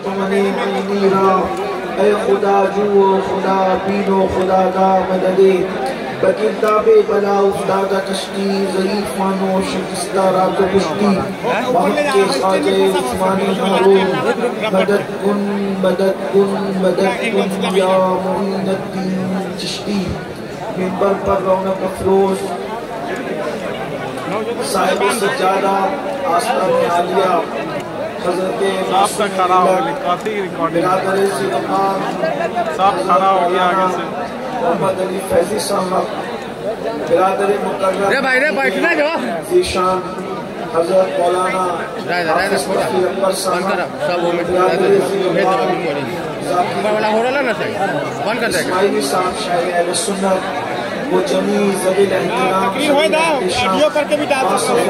بخشمنے منیرا اے خدا جو خدا بینو خدا دا مددے بکرداب بلا افتادہ کشتی ضعیف مانو شکستہ رات و کشتی وقت کے خاجے عثمانی حروم مدد کن مدد کن مدد کن یا معین الدین چشتی منبر پر رونق افروز صاحب سجادہ آستان عالیہ حضرت برادر زیدمان محمد علی فیضی صاحب برادر مقرر ذیشان حضرت مولانا حافظ مفتی اکبر صاحب برادر زیدمان اسماعیلی صاحب شاعر اہل سنت وہ جمیع ذوی الاحترام ویڈیو کر کے بھی ڈال سکتے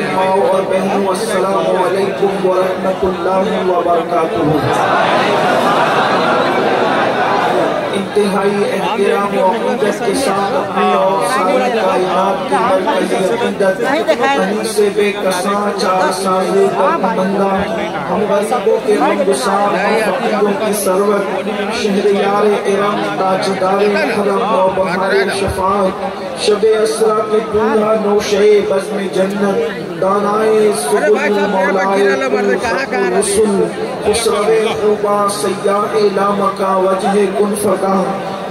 ہیں اور بہنوں السلام علیکم ورحمۃ اللہ وبرکاتہ انتہائی احترام و عقیدت کے ساتھ اپنی اور ساری کائنات کی مرکزی عقیدت انیس بے کساں چار سازے بندہ ہم غریبوں کے رنگسار فقیروں کی سرورت شہریار ارم تاجدار حرم و بہار شفاعت شب اسرا کے دولہا نوشے بزم جنت دانائے سبل مولائے رسول خسرو خوبا سیاح لامکا وجہ کن فقا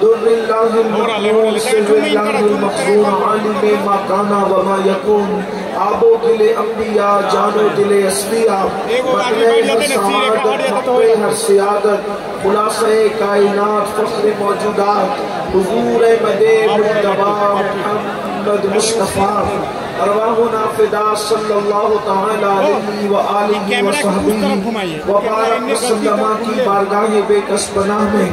در اللہ المقبول سر اللہ المقبول عالم ما کانا وما یکون آبو دل انبیاء جانو دل اسفیاء مطلع ہر سعادت مطلع ہر سیادت خلاصہ کائنات فخر موجودات حضور مدے مجتبہ محمد مصطفیٰ ارواحنا فدا صلی اللہ تعالی علیہ وآلہ وصحبہ وبارک وسلم کی بارگاہ بے کس پناہ میں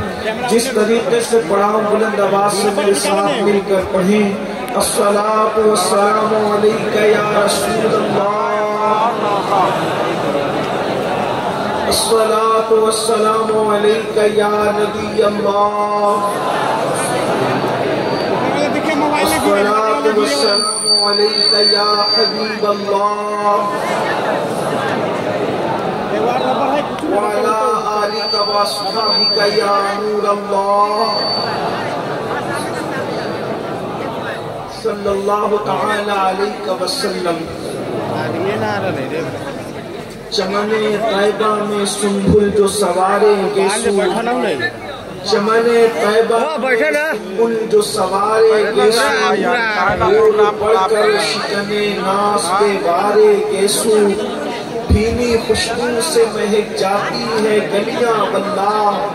جس طریقے سے پڑھاؤں بلند آواز سے میرے ساتھ مل کر پڑھیں الصلاة والسلام علیکہ یا رسول اللہ الصلاة والسلام علیکہ یا نبی اللہ الصلاة والسلام علیکہ یا حبیب اللہ وعلا آلک واصحابک یا نور اللہ صلی اللہ تعالی علیہ وسلم چمن طیبہ میں سنبھل جو سوارے گیسو چمن طیبہ میں سنبھل جو سوارے گیسو اور پڑھ کر شکن ناس کے بارے گیسو بھینی خوشبو سے مہک جاتی ہے گلیاں واللہ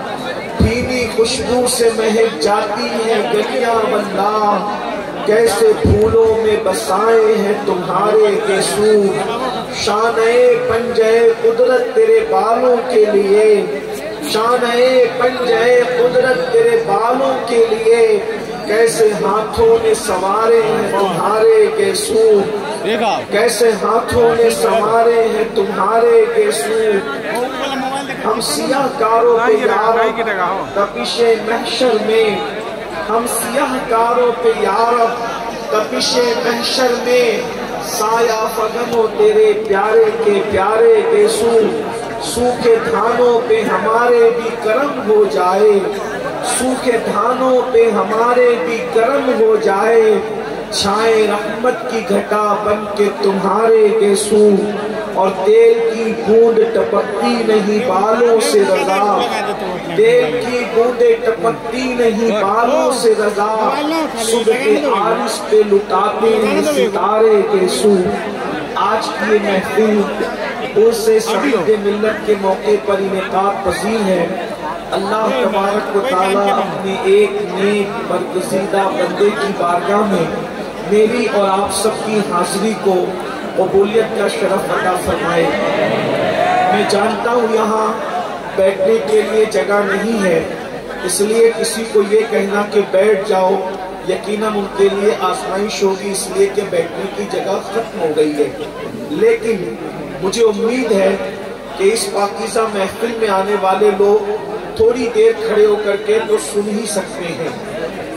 بھینی خوشبو سے مہک جاتی ہے گلیاں واللہ کیسے پھولوں میں بسائے ہیں تمہارے گیسو شانِ پنجہ قدرت تیرے بالوں کے لیے شانِ پنجہ قدرت تیرے بالوں کے لیے کیسے ہاتھوں نے سوارے ہیں تمہارے گیسو کیسے ہاتھوں نے سوارے ہیں تمہارے گیسو ہم سیاہ کاروں پہ یارب تپش محشر میں ہم سیاہ کاروں پہ یارب تپش محشر میں سایہ فغن ہو تیرے پیارے کے پیارے گیسو سوکھے دھانوں پہ ہمارے بھی کرم ہو جائے سوکھے دھانوں پہ ہمارے بھی کرم ہو جائے چھائے رحمت کی گھٹا بن کے تمہارے گیسو اور تیل کی بوند ٹپکتی نہیں بالوں سے رضا تیل کی بوندیں ٹپکتی نہیں بالوں سے رضا صبح کے عارض پہ لٹاتے ہیں ستارے گیسو آج کی یہ محفل اسے شہید ملت کے موقع پر انعقاد پذیر ہے اللہ تبارک و تعالیٰ اپنے ایک نیک برگزیدہ بندے کی بارگاہ میں میری اور آپ سب کی حاضری کو قبولیت کا شرف عطا فرمائے میں جانتا ہوں یہاں بیٹھنے کے لیے جگہ نہیں ہے اس لیے کسی کو یہ کہنا کہ بیٹھ جاؤ یقیناً ان کے لیے آزمائش ہوگی اس لیے کہ بیٹھنے کی جگہ ختم ہو گئی ہے لیکن مجھے امید ہے کہ اس پاکیزہ محفل میں آنے والے لوگ تھوڑی دیر کھڑے ہو کر کے تو سن ہی سکتے ہیں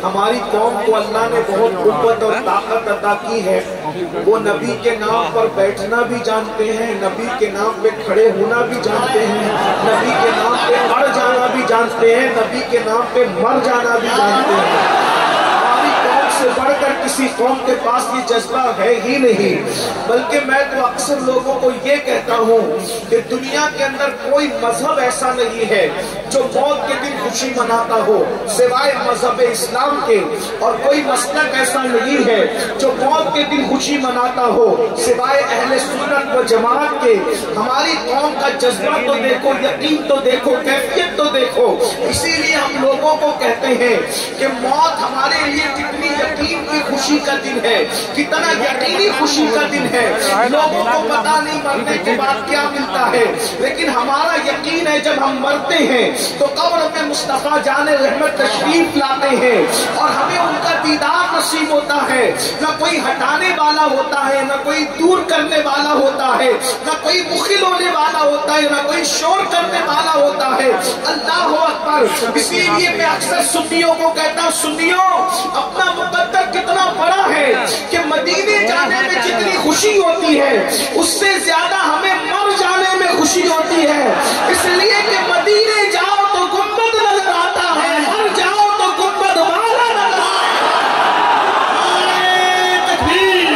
ہماری قوم کو اللہ نے بہت قوت اور طاقت عطا کی ہے وہ نبی کے نام پر بیٹھنا بھی جانتے ہیں، نبی کے نام پہ کھڑے ہونا بھی جانتے ہیں، نبی کے نام پہ اڑ جانا بھی جانتے ہیں، نبی کے نام پہ مر جانا بھی جانتے ہیں۔ ہماری قوم سے بڑھ کر کسی قوم کے پاس یہ جذبہ ہے ہی نہیں، بلکہ میں تو اکثر لوگوں کو یہ کہتا ہوں کہ دنیا کے اندر کوئی مذہب ایسا نہیں ہے جو موت کے دن خوشی مناتا ہو سوائے مذہب اسلام کے، اور کوئی مسلک ایسا نہیں ہے جو موت کے دن خوشی مناتا ہو سوائے اہل سنت و جماعت کے۔ ہماری قوم کا جذبہ تو دیکھو، یقین تو دیکھو، کیفیت تو دیکھو۔ اسی لیے ہم لوگوں کو کہتے ہیں کہ موت ہمارے لیے کتنی یقین کی خوشی کا دن ہے، کتنا یقینی خوشی کا دن ہے۔ لوگوں کو پتا نہیں مرنے کے بعد کیا ملتا ہے، لیکن ہمارا یقین ہے جب ہم مرتے ہیں تو قبر میں مصطفیٰ جان رحمت تشریف لاتے ہیں اور ہمیں ان کا دیدار نصیب ہوتا ہے۔ نہ کوئی ہٹانے والا ہوتا ہے، نہ کوئی دور کرنے والا ہوتا ہے، نہ کوئی مخل ہونے والا ہوتا ہے، نہ کوئی شور کرنے والا ہوتا ہے۔ اللہ اکبر۔ اسی لیے میں اکثر سنیوں کو کہتا ہوں، سنیوں اپنا مقدر کتنا بڑا ہے کہ مدینے جانے میں جتنی خوشی ہوتی ہے اس سے زیادہ ہمیں مر جانے میں خوشی ہوتی ہے، اس لیے کہ مدینے جاؤ تو گنبد نظر آتا ہے، مر جاؤ تو گنبد والا نظر آتا ہے۔ تکبیر،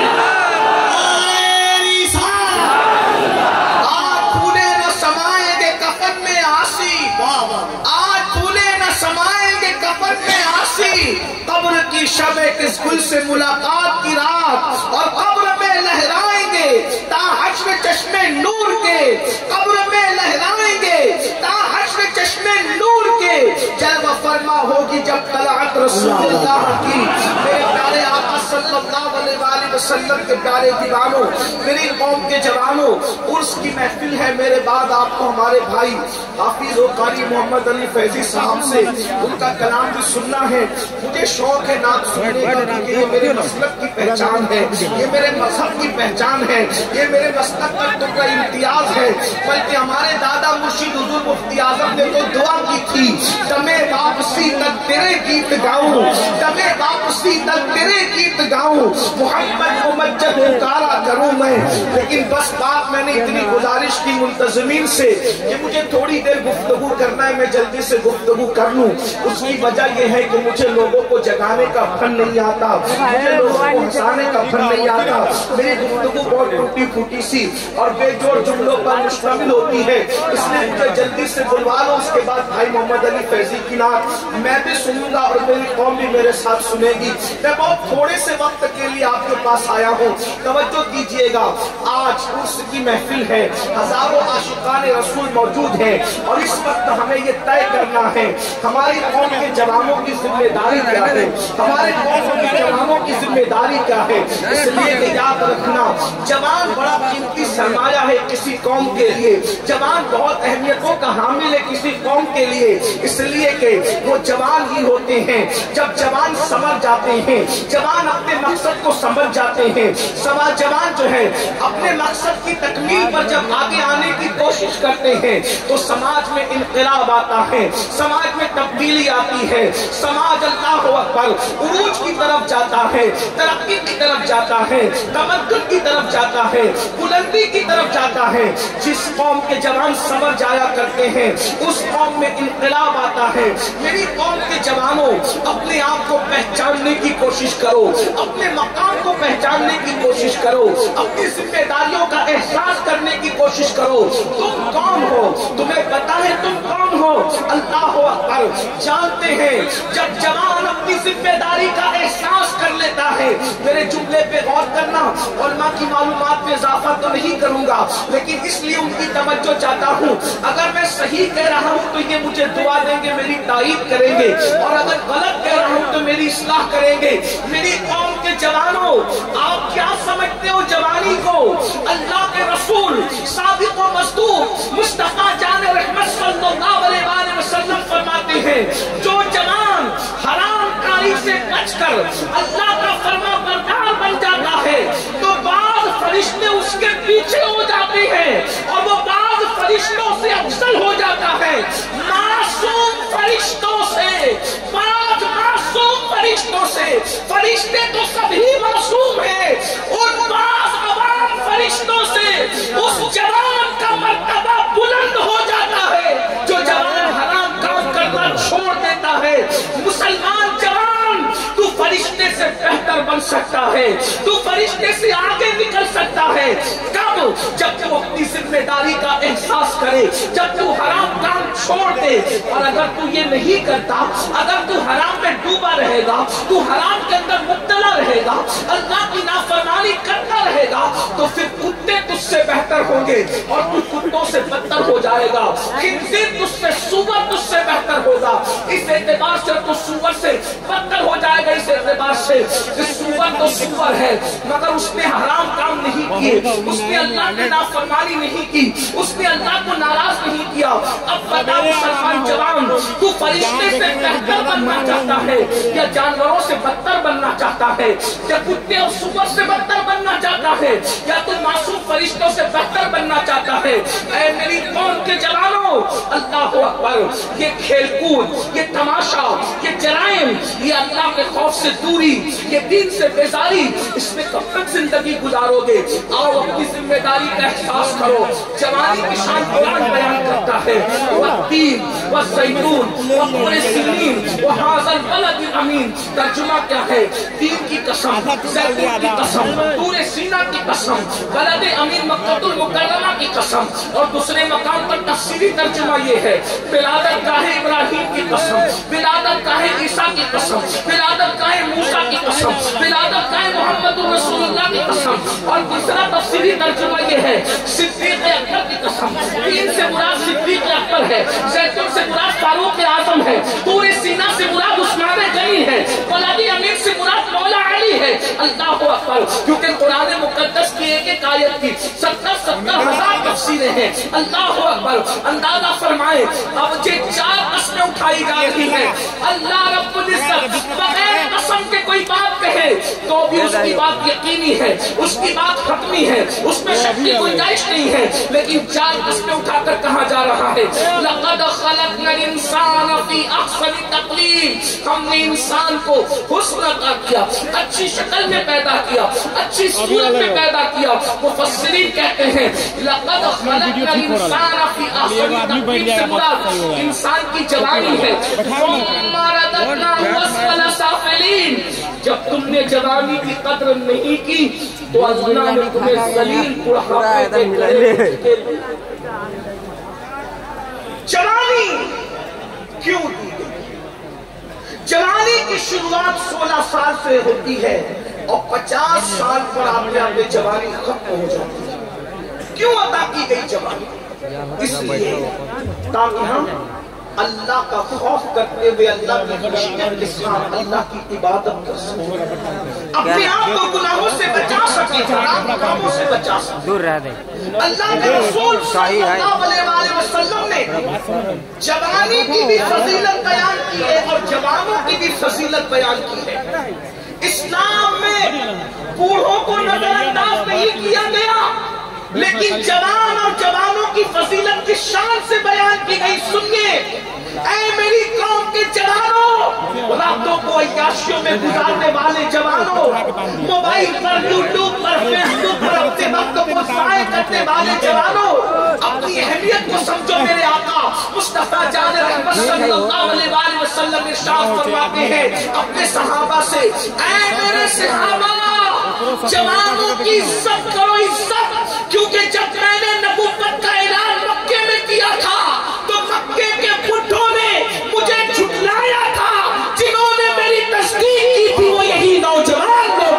آج پھولے نہ سمائیں گے کفن میں آسی، آج پھولے نہ سمائیں گے کفن میں آسی، قبر کی شب کس گل سے ملاقات کی رات، اور قبر میں لہرائیں گے تا حشر چشمے نور کے، قبر میں لہرائیں گے تا حشر چشمے نور کے، جلوہ فرما ہوگی جب طلعت رسول اللہ کی۔ میرے پیارے آقا صلی اللہ علیہ وآلہ وسلم کے پیارے دیوانوں، میری قوم کے جوانوں، عرس کی محفل ہے۔ میرے بعد آپ کو ہمارے بھائی حافظ و قاری محمد علی فیضی صاحب سے ان کا کلام بھی سننا ہے۔ مجھے شوق ہے نعت سننے کا، کیونکہ یہ میرے مسلک کی پہچان ہے، یہ میرے مذہب کی پہچان ہے، یہ میرے مسلک کا امتیاز ہے۔ بلکہ ہمارے دادا مرشد حضور مفتی اعظم نے تو دعا کی تھی، دمے واپسی تک تیرے گیت گاؤں، دمے واپسی تک تیرے گیت گاؤں، محمد ممجد پکارا کروں میں۔ لیکن بس بات میں نے اتنی گزارش کی منتظمین سے کہ مجھے تھوڑی دیر گفتگو کرنا ہے، میں جلدی سے گفتگو کر لوں۔ اس کی وجہ یہ ہے کہ مجھے لوگوں کو جگانے کا فن نہیں آتا، مجھے لوگوں کو ہنسانے کا فن نہیں آتا۔ میری گفتگو بہت ٹوٹی پھوٹی سی اور بے جوڑ جملوں پر مشتمل ہوتی ہے، اس لیے مجھے جلدی سے بلوا لو۔ اس کے بعد بھائی محمد علی فیضی کی نعت میں بھی سنوں گا اور میری قوم بھی میرے ساتھ سنے گی۔ میں بہت تھوڑے سے وقت کے لیے آپ کے پاس آیا ہوں، توجہ دیجئے گا۔ آج عرس کی محفل ہے، ہزاروں عاشقان رسول موجود ہیں، اور اس وقت ہمیں یہ طے کرنا ہے ہماری قوم کے جوانوں کی ذمہ داری کیا ہے، ہمارے قوم کے جوانوں کی ذمہ داری کیا ہے۔ اس لیے کہ یاد رکھنا، جوان بڑا قیمتی سرمایہ ہے کسی قوم کے لیے، جوان بہت اہمیتوں کا حامل ہے کسی قوم کے لیے، اس لیے کہ وہ جوان ہی ہوتے ہیں جب جوان سمجھ جاتے ہیں، جوان اپنے مقصد کو سمجھ جاتے ہیں، جوان جو ہے اپنے مقصد کی تکمیل پر جب آگے آنے کی کوشش کرتے ہیں تو سماج میں انقلاب آتا ہے، سماج میں تبدیلی آتی ہے، سماج اللہ اکبر عروج کی طرف جاتا ہے، ترقی کی طرف جاتا ہے، تمدن کی طرف جاتا ہے، بلندی کی طرف جاتا ہے۔ جس قوم کے جوان سمجھ جایا کرتے ہیں اس قوم میں انقلاب آتا ہے۔ میری قوم کے جوانوں، اپنے آپ کو پہچاننے کی کوشش کرو، اپنے مقام کو پہچاننے کی کوشش کرو، اپنی ذمہ داریوں کا احساس کرنے کی کوشش کرو۔ تم کون ہو؟ تمہیں پتا ہے تم کون ہو؟ اللہ اکبر۔ جانتے ہیں جب جوان اپنی ذمہ داری کا احساس کر لیتا ہے، میرے جملے پہ غور کرنا، علماء کی معلومات میں اضافہ تو نہیں کروں گا لیکن اس لیے ان کی توجہ چاہتا ہوں، اگر میں صحیح کہہ رہا ہوں تو یہ مجھے دعا دیں گے، میری تائید کریں گے، اور اگر غلط کہہ رہا ہوں تو میری اصلاح کریں گے۔ میری قوم کے جوانوں، آپ کیا سمجھتے ہو جوانی کو؟ اللہ کے رسول صادق و مصدوق مصطفیٰ جان رحمت صلی اللہ علیہ وآلہ وسلم فرماتے ہیں، جو جوان حرام کاری سے بچ کر اللہ کا فرما بردار بن جاتا ہے تو بعض فرشتے اس کے پیچھے ہو جاتے ہیں اور وہ بعض فرشتوں سے افضل ہو جاتا ہے۔ معصوم فرشتوں سے، معصوم فرشتوں سے، فرشتے تو سبھی معصوم ہیں، ان سکتا ہے، تو فرشتے سے آگے نکل سکتا ہے۔ کب؟ جب تو اپنی ذمہ داری کا احساس کرے، جب تو حرام کام چھوڑ دے۔ اور اگر تو یہ نہیں کرتا، اگر تو حرام میں ڈوبا رہے گا، تو حرام کے اندر مبتلا رہے گا، اللہ کی نافرمانی کرتا رہے گا، تو پھر کتے تجھ سے بہتر ہوں گے اور تو کتوں سے بدتر ہو جائے گا۔ خنزیر تجھ سے، سور تجھ سے بہتر ہوگا۔ اس اعتبار سے تو سور سے بدتر ہو جائے گا، اس اعتبار سے کہ سور تو سور ہے مگر اس نے حرام کام نہیں کیے، اس نے اللہ کی نافرمانی نہیں کی، اس نے اللہ کو ناراض نہیں کیا۔ اب بتا مسلمان جوان، تو فرشتے سے بہتر بننا چاہتا ہے یا جانوروں سے بدتر بننا چاہتا ہے، یا کتے اور سور سے بدتر بننا چاہتا ہے، یا تو معصوم فرشتوں سے بہتر بننا چاہتا ہے؟ اے میری قوم کے جوانوں، اللہ اکبر، یہ کھیل کود، یہ تماشا، یہ جرائم، یہ اللہ کے خوف سے دوری، یہ دین سے بیزاری، اس میں کب تک زندگی گزارو گے؟ آؤ اپنی ذمہ داری کا احساس کرو۔ جوانی کی شان قرآن بیان کرتا ہے، والتین والزیتون وطور سینین وہذا البلد الامین۔ ترجمہ کیا ہے؟ تین کی قسم، زیتون کی قسم، طور سینہ کی قسم، بلد امین مکہ المکرمہ کی قسم۔ اور دوسرے مقام پر تفصیلی ترجمہ یہ ہے، ولادت گاہ ابراہیم کی قسم، ولادت گاہ عیسیٰ کی قسم، ولادت گاہ موسیٰ کی قسم، ولادت گاہ محمد رسول اللہ کی قسم۔ اور تیسرا تفصیلی ترجمہ یہ ہے، صدیق اکبر کی قسم۔ تین سے مراد صدیق اکبر ہے، زیتون سے مراد فاروق اعظم ہے، طور سینہ سے مراد عثمان غنی ہے، بلد امین سے مراد مولا علی ہے۔ اللہ اکبر، کیونکہ قرآن مقدس کی ایک ایک آیت کی 70,000 تفسیریں ہیں۔ اللہ اکبر، اندازہ فرمائے اب یہ 4 قسمیں اٹھائی جا رہی ہیں۔ اللہ رب العزت بغیر قسم کے کوئی بات کہے تو بھی اس کی بات یقینی ہے، اس کی بات حتمی ہے، اس میں شک کی گنجائش نہیں ہے، لیکن 4 قسمیں اٹھا کر کہا جا رہا ہے، لَقَدْ خَلَقْنَا الْإِنسَانَ فِي أَحْسَنِ تَقْوِيمٍ۔ ہم نے انسان کو حسن عطا کیا، اچھی شکل میں پیدا کیا، اچھی صورت میں پیدا کیا۔ مفسرین کہتے ہیں لَقَدْ خَلَقْنَا الْإِنسَانَ فِي أَحْسَنِ تَقْوِيمٍ سے مراد انسان کی جوانی ہے۔ ثُمَّ رَدَدْنَاهُ أَسْفَلَ سَافِلِينَ۔ جب تم نے جوانی کی قدر نہیں کی تو اللہ نے تمہیں ذلیل بڑھاپے کے گلے میں جوانی کیوں دی گئی؟ جوانی کی شروعات 16 سال سے ہوتی ہے اور 50 سال پر آپ نے جوانی ختم ہو جاتی ہے۔ کیوں عطا کی گئی جوانی؟ اس لیے تاکہ ہم اللہ کا خوف کرتے ہوئے اللہ کی خشیت کے ساتھ اللہ کی عبادت کر سکیں، اپنے آپ کو گناہوں سے بچا سکیں، حرام کاموں سے بچا سکیں۔ اللہ کے رسول صلی اللہ علیہ وسلم نے جوانی کی بھی فضیلت بیان کی ہے اور جوانوں کی بھی فضیلت بیان کی ہے۔ اسلام میں بوڑھوں کو نظر انداز نہیں کیا گیا، لیکن جوان اور جوانوں کی فضیلت کی شان سے بیان کی گئی۔ سنیے اے میری قوم کے جوانوں، راتوں کو عیاشیوں میں گزارنے والے جوانوں، موبائل پر، یوٹیوب پر، فیس بک پر اپنے وقت کو ضائع کرنے والے جوانوں، اپنی اہمیت کو سمجھو۔ میرے آقا مصطفیٰ جان رحمت صلی اللہ علیہ وسلم ارشاد فرماتے ہیں اپنے صحابہ سے، اے میرے صحابہ، جوانوں کی عزت کرو، عزت، کیونکہ جب میں نے نبوت کا اعلان مکے میں کیا تھا تو مکے کے بڈھوں نے مجھے جھٹلایا تھا، جنہوں نے میری تصدیق کی تھی وہ یہی نوجوان لوگ۔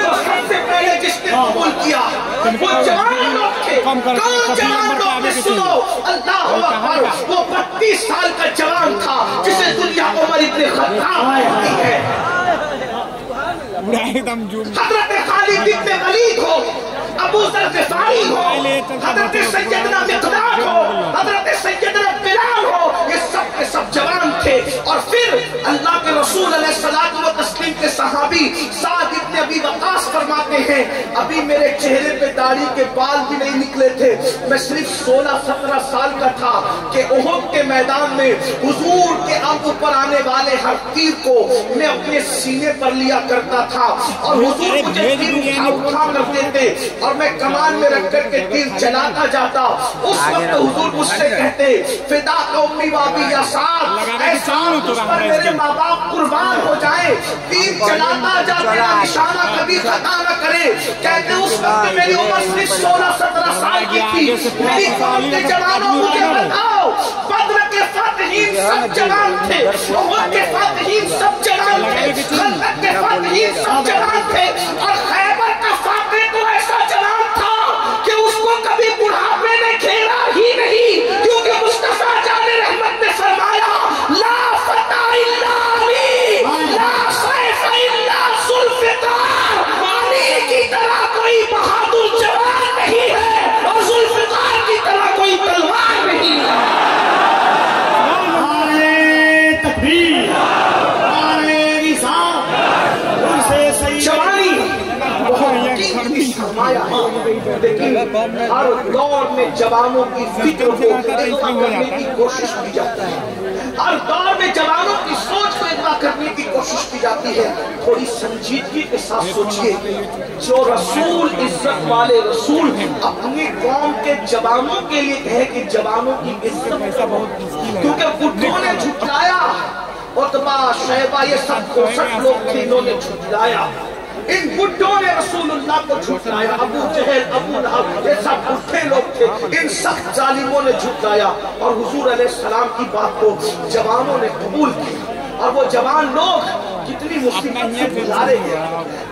تو سب سے پہلے جس نے قبول کیا وہ جوان لوگ تھے۔ کون جوان لوگ تھے؟ سنو، اللہ اکبر، وہ 32 سال کا جوان تھا جسے دنیا عمر ابن خطاب کہتی ہے۔ حضرت خالد ابن ولید ہو، ابو ذر غفاری ہو، حضرت سیدنا مقداد ہو، حضرت سیدنا بلال ہو، یہ سب کے سب جوان تھے۔ اور پھر اللہ کے رسول علیہ الصلوۃ والتسلیم کے صحابی سعد ابن ابی وقاص فرماتے ہیں ابھی میرے چہرے پہ दाढ़ी के बाल भी नहीं निकले थे। मैं सिर्फ 16-17 साल का था कि उहुद के मैदान में हुजूर के अब ऊपर आने वाले हर तीर को मैं अपने सीने पर लिया करता था और हुजूर मुझे तीर उठा कर देते और मैं कमान में रख कर के तीर चलाता जाता। उस वक्त हुजूर मुझसे कहते, फिदा कौमी वाबी या साथ, ऐसा उस पर मेरे माँ बाप कुर्बान हो जाए, तीर चलाता जा, तेरा निशाना कभी खता न करे। कहते उस वक्त मेरी उम्र सिर्फ 16-17 साल की थी। मेरी कौम के जवानों मुझे बताओ, बद्र के फातिहीन सब जवान थे, उहुद के फातिहीन सब जवान थे, खंदक के फातिहीन सब जवान थे और खैबर का फातिह तो ऐसा जवान था कि उसको कभी बुढ़ापे ने घेरा ही नहीं, क्योंकि मुस्तफा जाने रहमत ने फरमाया, ला फता इल्ला अली, ला सैफ इल्ला जुल्फिकार। अली की तरह कोई बहादुर जवान नहीं है और जुल्फिकार की तरह कोई तलवार नहीं है। नारे तकबीर, नारे रिसालत, उनसे सही जवानी फरमाया है, लेकिन हर दौर में जवानों की फिक्र को इकट्ठा करने की कोशिश की जाती है। हर दौर में जवानों की सोच को इकट्ठा करने की कोशिश की जाती है। थोड़ी संजीदगी के साथ सोचिए, जो रसूल, इज्जत वाले रसूल अपनी कौम के जवानों के लिए कहे कि जवानों की इज्जत बहुत, क्योंकि बुड्ढों ने झुठलाया, उतबा शैबा ये सब 64 लोग थे, इन्होंने झुठलाया। इन बुड्ढों ने रसूलुल्लाह को झुठलाया। अबू जहल, अबू लहब ये सब बुढ़े लोग थे, इन सख्त जालिमों ने झुठलाया और हुजूर अलैहिस्सलाम की बात को जवानों ने कबूल किया। और वो जवान लोग कितनी मुसीबत से गुजारे हैं।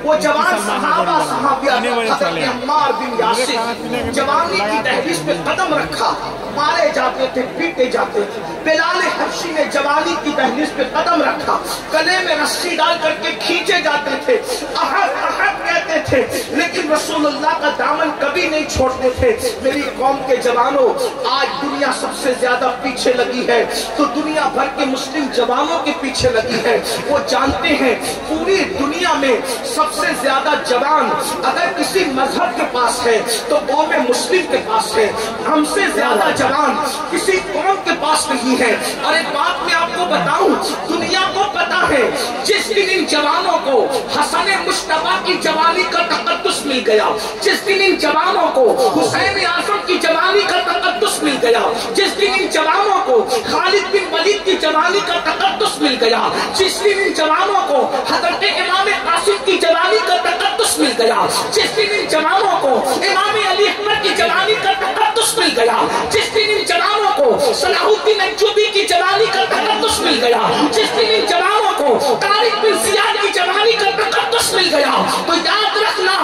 वो जवान सहाबा सहाबिया, हज़रत अम्मार बिन यासिर जवानी की दहलीज पे कदम रखा, मारे जाते थे, पीटे जाते थे। बिलाल हबशी ने जवानी की दहलीज पे कदम रखा, गले में रस्सी डाल करके खींचे जाते थे, अहद अहद कहते थे, लेकिन रसूलुल्लाह का दामन कभी नहीं छोड़ते थे। मेरी कौम के जवानों, आज दुनिया सबसे ज्यादा पीछे लगी है तो दुनिया भर के मुस्लिम जवानों के पीछे लगी है। वो जानते हैं पूरी दुनिया में सबसे ज्यादा जवान अगर किसी मजहब के पास है तो कौम मुस्लिम के पास है। हमसे ज्यादा जवान किसी कौम के पास नहीं है। और एक बात मैं आपको बताऊं, दुनिया को पता है जिस दिन इन जवानों को हसन मुश्तबा की जवानी का तकद्दुस मिल गया, जिस दिन इन जवानों को हुसैन आजम की जवानी का तकद्दुस मिल गया, जिस दिन इन जवानों को खालिद बिन वलीद की जवानी का तकद्दुस मिल गया, जिस दिन इन जवानों को हजरत इमाम कासिम की जवानी का तकद्दुस मिल गया, जिस दिन इन जवानों को इमाम अली अकबर की जवानी का तकद्दुस मिल गया, जिस दिन इन जवानों को सलाहुद्दीन अय्यूबी की जवानी का तकद्दुस मिल गया, जिस दिन इन जवानों को तारिक बिन जियाद की जवानी का तकद्दुस मिल गया, तो याद रखना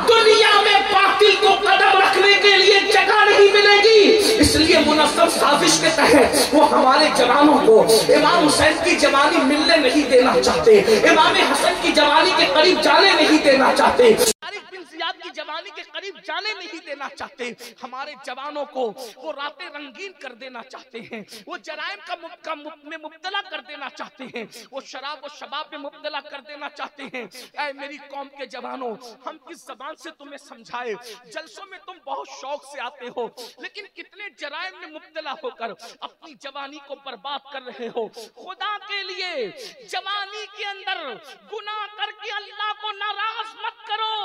दुनिया में बातिल को कदम रखने के लिए जगह नहीं मिलेगी। इसलिए मुनज़्ज़म साजिश के तहत वो हमारे जवानों को इमाम हुसैन की जवानी मिलने नहीं देना चाहते, इमाम हसन की जवानी के करीब जाने नहीं देना चाहते, की जवानी के करीब जाने नहीं देना चाहते। हमारे जवानों को वो रातें रंगीन कर देना चाहते हैं, वो जराइम में मुब्तला कर देना चाहते हैं, वो शराब और शबाब में मुब्तला कर देना चाहते हैं। ऐ मेरी कौम के जवानों, हम किस जबान से तुम्हें समझाए? जलसों में तुम बहुत शौक से आते हो, लेकिन कितने जराइम में मुब्तला होकर अपनी जवानी को बर्बाद कर रहे हो। खुदा के लिए जवानी के अंदर गुनाह करके अल्लाह को नाराज मत करो,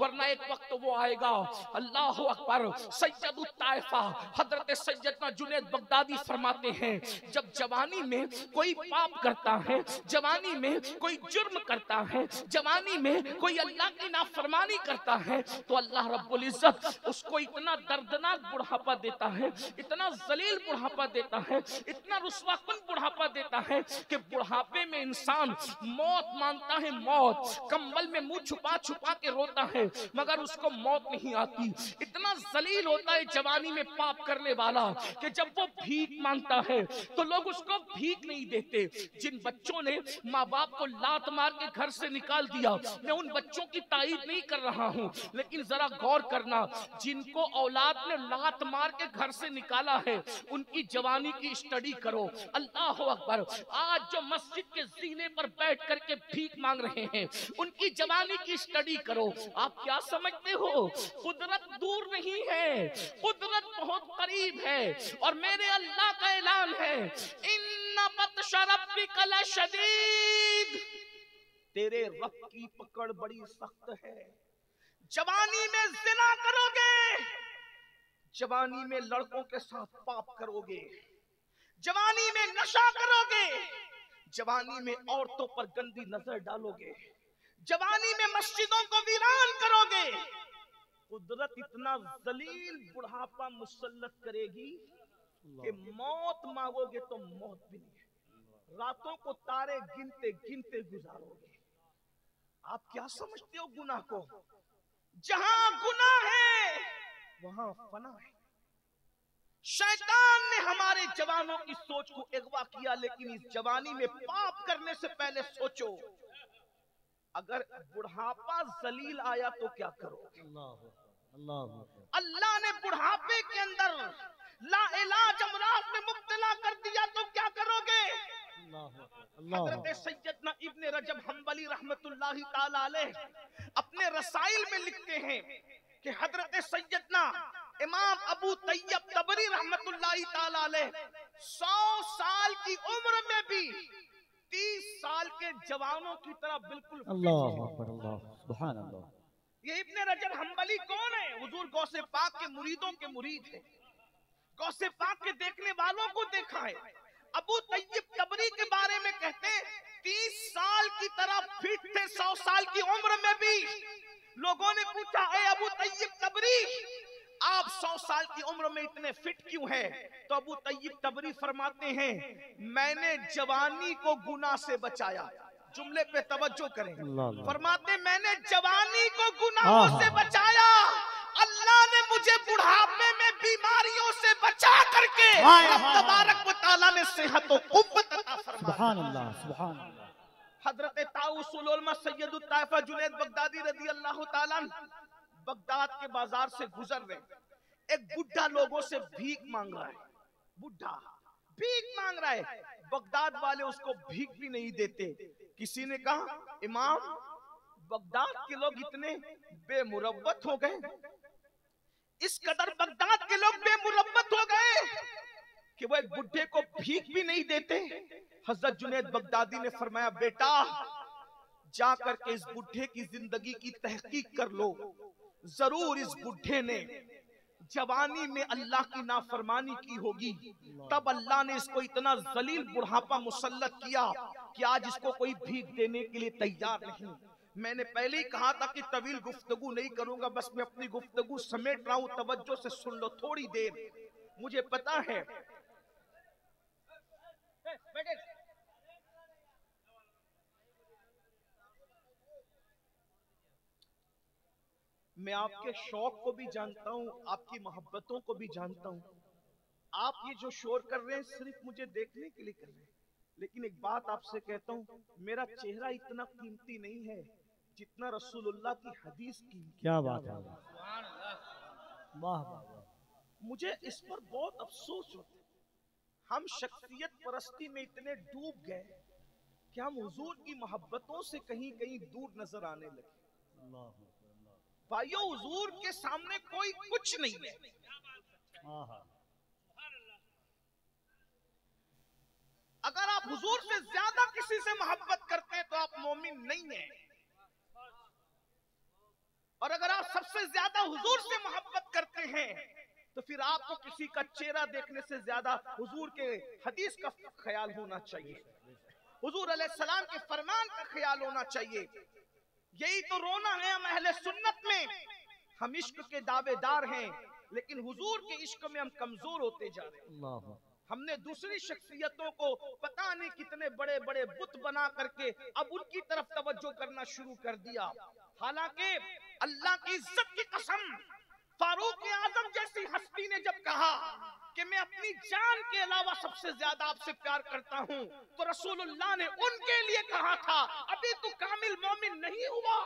वरना एक वक्त वो आएगा। अल्लाह अकबर। सैयद ताइफा हजरत सैयदना जुनैद बगदादी फरमाते हैं, जब जवानी में कोई पाप करता है, जवानी में कोई जुर्म करता है, जवानी में कोई अल्लाह की नाफरमानी करता है, तो अल्लाह रब्बुल इज्जत उसको इतना दर्दनाक बुढ़ापा देता है, इतना जलील बुढ़ापा देता है, इतना रुस्वाकुन बुढ़ापा देता है कि बुढ़ापे में इंसान मौत मांगता है, मौत कंबल में मुंह छुपा छुपा के रोता है, मगर उसको मौत नहीं आती। इतना जलील होता है जवानी में पाप करने वाला कि जब वो भीख मांगता है तो लोग उसको भीख नहीं देते। जिन बच्चों ने माँ बाप को लात मार के घर से निकाल दिया, मैं उन बच्चों की तारीफ नहीं कर रहा हूँ, लेकिन जरा गौर करना, जिनको औलाद ने लात मार के घर से निकाला है उनकी जवानी की स्टडी करो। अल्लाह अकबर। आज जो मस्जिद के जीने पर बैठ करके भीख मांग रहे हैं, उनकी जवानी की स्टडी करो। आप क्या समझते हो قدرت دور نہیں ہے، قدرت بہت قریب ہے، اور میرے اللہ کا اعلان ہے ان بطش ربک لشدید، تیرے رب کی پکڑ بڑی سخت ہے۔ جوانی میں زنا کرو گے، جوانی میں لڑکوں کے ساتھ پاپ کرو گے، جوانی میں نشہ کرو گے، جوانی میں عورتوں پر گندی نظر ڈالو گے، جوانی میں مسجدوں کو ویران کرو گے، قدرت اتنا ذلیل بڑھاپا مسلط کرے گی کہ موت مانگو گے تو موت بھی نہیں، راتوں کو تارے گنتے گنتے گزارو گے۔ آپ کیا سمجھتے ہو گناہ کو؟ جہاں گناہ ہے وہاں فنا ہے۔ شیطان نے ہمارے جوانوں کی سوچ کو اغوا کیا، لیکن اس جوانی میں پاپ کرنے سے پہلے سوچو اگر بڑھاپا ذلیل آیا تو کیا کرو گے؟ اللہ نے بڑھاپے کے اندر لا علاج امراض میں مبتلا کر دیا تو کیا کرو گے؟ حضرت سیدنا ابن رجب حنبلی رحمت اللہ تعالی علیہ اپنے رسائل میں لکھتے ہیں کہ حضرت سیدنا امام ابو طیب طبری رحمت اللہ تعالی علیہ 100 سال کی عمر میں بھی 30 سال کے جوانوں کی طرح بالکل اللہ اکبر، اللہ سبحان اللہ۔ یہ ابن رجب حنبلی کون ہے؟ حضور غوث پاک کے مریدوں کے مرید ہیں، غوث پاک کے دیکھنے والوں کو دیکھا ہے۔ ابو طیب طبری کے بارے میں کہتے ہیں 30 سال کی طرح فٹ تھے، 100 سال کی عمر میں بھی۔ لوگوں نے پوچھا اے ابو طیب طبری آپ 100 سال کی عمر میں اتنے فٹ کیوں ہیں؟ تو ابو طیب طبری فرماتے ہیں میں نے جوانی کو گناہ سے بچایا۔ جملے پہ توجہ کریں، فرماتے میں نے جوانی کو گناہوں سے بچایا، اللہ نے مجھے بڑھاپے میں بیماریوں سے بچا کر کے رب تبارک و تعالیٰ نے صحت و قوت عطا فرمایا۔ سبحان اللہ، سبحان اللہ۔ حضرت طاؤس العلماء سید الطائفہ جنید بغدادی رضی اللہ تعالیٰ بغداد کے بازار سے گزر رہے، ایک بڈھا لوگوں سے بھیک مانگ رہا ہے، بڈھا بھیک مانگ رہا ہے، بغداد والے اس کو بھیک بھی نہیں دیتے۔ کسی نے کہا امام بغداد کے لوگ اتنے بے مروت ہو گئے، اس قدر بغداد کے لوگ بے مروت ہو گئے کہ وہ ایک بڈھے کو بھیک بھی نہیں دیتے۔ حضرت جنید بغدادی نے فرمایا بیٹا جا کر کے اس بڈھے کی زندگی کی تحقیق کر لو، ضرور اس بڈھے نے جوانی میں اللہ کی نافرمانی کی ہوگی، تب اللہ نے اس کو اتنا ذلیل بڑھاپا مسلط کیا کہ آج اس کو کوئی بھیک دینے کے لیے تیار نہیں۔ میں نے پہلے ہی کہا تھا کہ طویل گفتگو نہیں کروں گا، بس میں اپنی گفتگو سمیٹ رہا ہوں، توجہ سے سن لو تھوڑی دیر۔ مجھے پتا ہے میں آپ کے شوق کو بھی جانتا ہوں، آپ کی محبتوں کو بھی جانتا ہوں۔ آپ یہ جو شور کر رہے ہیں صرف مجھے دیکھنے کے لیے کر رہے ہیں، لیکن ایک بات آپ سے کہتا ہوں، میرا چہرہ اتنا قیمتی نہیں ہے جتنا رسول اللہ کی حدیث کی۔ کیا بات ہے، واہ واہ۔ مجھے اس پر بہت افسوس ہوتا ہے، ہم شخصیت پرستی میں اتنے ڈوب گئے کہ ہم حضور کی محبتوں سے کہیں کہیں دور نظر آنے لگے۔ بھائیو حضور کے سامنے کوئی کچھ نہیں ہے۔ اگر آپ حضور سے زیادہ کسی سے محبت کرتے ہیں تو آپ مومن نہیں ہیں، اور اگر آپ سب سے زیادہ حضور سے محبت کرتے ہیں تو پھر آپ کو کسی کا چہرہ دیکھنے سے زیادہ حضور کے حدیث کا خیال ہونا چاہیے، حضور علیہ السلام کے فرمان کا خیال ہونا چاہیے۔ یہی تو رونا ہے ہم اہل سنت میں، ہم عشق کے دعوے دار ہیں لیکن حضور کے عشق میں ہم کمزور ہوتے جا رہے ہیں۔ ہم نے دوسری شخصیتوں کو پتہ نہیں کتنے بڑے بڑے بت بنا کر کے اب ان کی طرف توجہ کرنا شروع کر دیا، حالانکہ اللہ کی عزت کی قسم فاروق اعظم جیسی ہستی نے جب کہا کہ میں اپنی جان کے علاوہ سب سے زیادہ آپ سے پیار کرتا ہوں، تو رسول اللہ نے ان کے لیے کہا تھا ابھی تو کامل مومن نہیں ہوا،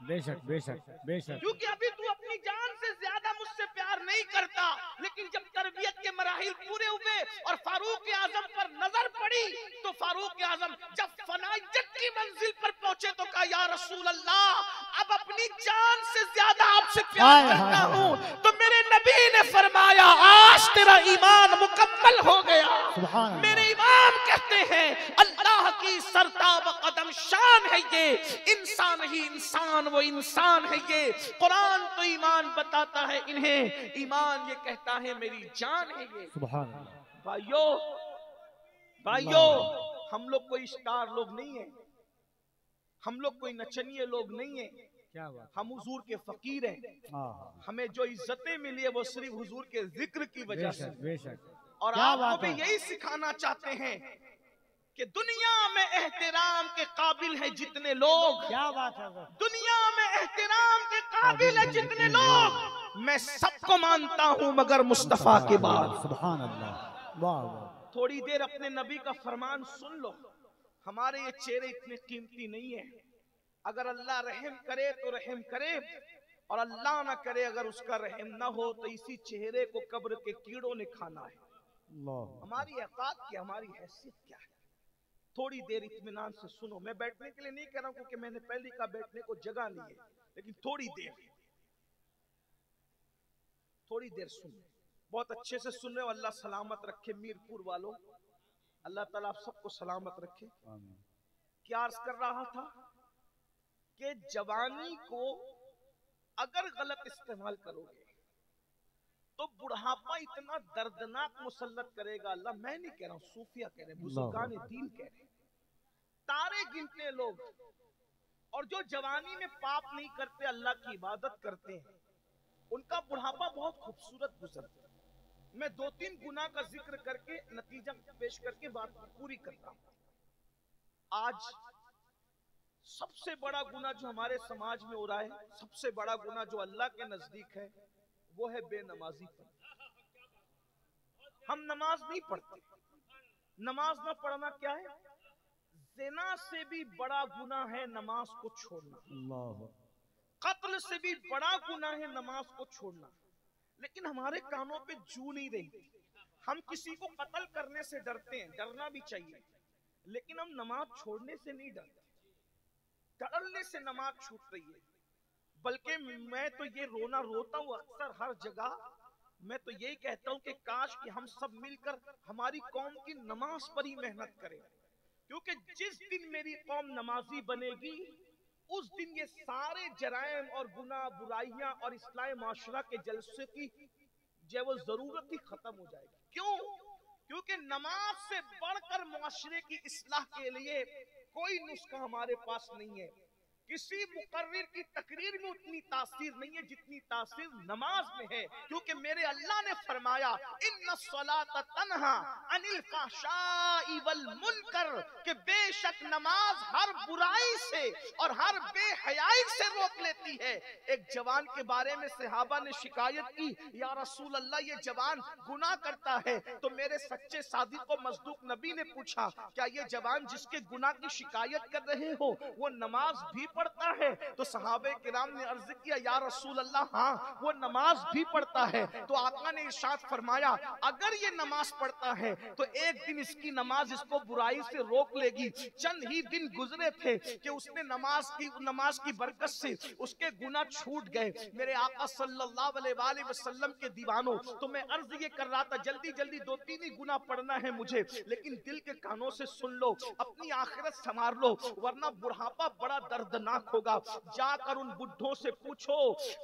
بے شک بے شک بے شک، کیونکہ ابھی تو اپنی جان سے زیادہ مجھ سے پیار نہیں کرتا۔ لیکن جب تربیت کے مراحل پورے ہوئے اور فاروق اعظم پر نظر پڑی تو فاروق اعظم جب فنائیت کی منزل پر پہنچے تو کہا یا رسول اللہ اب اپنی جان سے زیادہ آپ سے प्यार करता हूँ। तो मेरे नबी ने फरमाया आज तेरा ईमान मुकम्मल हो गया। मेरे इमाम कहते हैं अल्लाह की सरताब कदम शान है ये, इंसान ही इंसान वो इंसान है ये। कुरान तो ईमान बताता है इन्हें, ईमान ये कहता है मेरी जान है ये। भाइयों भाइयों, हम लोग कोई स्टार लोग नहीं है, हम लोग कोई नचनिए लोग नहीं है, हम हुजूर के फकीर हैं। हमें जो इज्जतें मिली है वो सिर्फ हुजूर के जिक्र की वजह से। और आपको भी यही सिखाना चाहते हैं कि दुनिया में एहतराम के काबिल हैं जितने लोग, क्या बात है, दुनिया में एहतराम के काबिल हैं जितने लोग, मैं सबको मानता हूं मगर मुस्तफा के बाद। सुभान अल्लाह, वाह वाह। थोड़ी देर अपने नबी का फरमान सुन लो। हमारे ये चेहरे इतने कीमती नहीं है, अगर अल्लाह रहम करे तो रहम करे, और अल्लाह ना करे अगर उसका रहम ना हो तो इसी चेहरे को कब्र के कीड़ों ने खाना है। हमारी औकात क्या, हमारी हैसियत क्या है? थोड़ी देर इत्मीनान से सुनो। मैं बैठने के लिए नहीं कह रहा हूं क्योंकि मैंने पहले कहा बैठने को जगह नहीं है, लेकिन थोड़ी देर सुनो, बहुत अच्छे से सुन रहे हो। अल्लाह सलामत रखे मीरपुर वालों, अल्लाह ताला आप सबको सलामत रखे। क्या अर्ज कर रहा था कि जवानी को अगर गलत इस्तेमाल करोगे तो बुढ़ापा इतना दर्दनाक मुसल्लत करेगा। अल्लाह, मैं नहीं कह रहा हूं, सूफिया कह रहे हैं, बुजुर्गान दीन कह रहे हैं, तारे गिनते लोग, और जो जवानी में पाप नहीं करते अल्लाह की इबादत करते हैं, उनका बुढ़ापा बहुत खूबसूरत गुजरता है। मैं 2-3 गुनाह का जिक्र करके नतीजा पेश करके बात पूरी करता हूं। आज सबसे बड़ा गुनाह जो हमारे समाज में हो रहा है, सबसे बड़ा गुनाह जो अल्लाह के नजदीक है, वो है बेनमाजी पढ़ना। हम नमाज नहीं पढ़ते। नमाज ना पढ़ना क्या है? ज़िना से भी बड़ा गुनाह है नमाज को छोड़ना, कत्ल से भी बड़ा गुनाह है नमाज को छोड़ना। लेकिन हमारे कानों पे जू नहीं रही। हम किसी को कत्ल करने से डरते हैं, डरना भी चाहिए, लेकिन हम नमाज छोड़ने से नहीं डरते। डरने से नमाज छूट रही है। बल्कि मैं तो ये रोना रोता हूँ अक्सर हर जगह। मैं तो यही कहता हूँ कि काश कि हम सब मिलकर हमारी कौम की नमाज पर ही मेहनत करें, क्योंकि जिस दिन मेरी कौम नमाजी बनेगी उस दिन ये सारे जराइम और गुनाह, बुराइयां और इस्लाह माशरा के जलसे की जो वो जरूरत ही खत्म हो जाएगी। क्यों? क्योंकि नमाज से बढ़कर मुआशरे की इस्लाह के लिए कोई नुस्खा हमारे पास नहीं है। किसी मुकर्रिर की तकरीर में उतनी तासीर नहीं है जितनी तासीर नमाज में है, क्योंकि मेरे अल्लाह ने फरमाया इन्नस्सलाता तन्हा अनिल फहशाई वल मुनकर, कि बेशक नमाज हर बुराई से और हर बेहयाई से रोक लेती है। एक जवान के बारे में सहाबा ने शिकायत की, या रसूल अल्लाह ये जवान गुनाह करता है। तो मेरे सच्चे सादिक को मज़दूक नबी ने पूछा, क्या ये जवान जिसके गुनाह की शिकायत कर रहे हो वो नमाज भी पढ़ता है? तो सहाबे किराम ने अर्ज किया, या रसूल अल्लाह हाँ वो नमाज भी पढ़ता है। तो आका ने इरशाद फरमाया, अगर ये नमाज पढ़ता है तो एक दिन इसकी नमाज इसको बुराई से रोक लेगी। चंद ही दिन गुजरे थे कि उसने नमाज की बरकत से उसके गुनाह छूट गए। मेरे आका सल्लल्लाहु अलैहि वसल्लम के दीवानों, तो मैं अर्ज ये कर रहा था जल्दी जल्दी 2-3 ही गुनाह पढ़ना है मुझे, लेकिन दिल के कानों से सुन लो, अपनी आखिरत संवार लो, वरना बुढ़ापा बड़ा दर्दनाक होगा। जाकर उन बुढ़ों से पूछो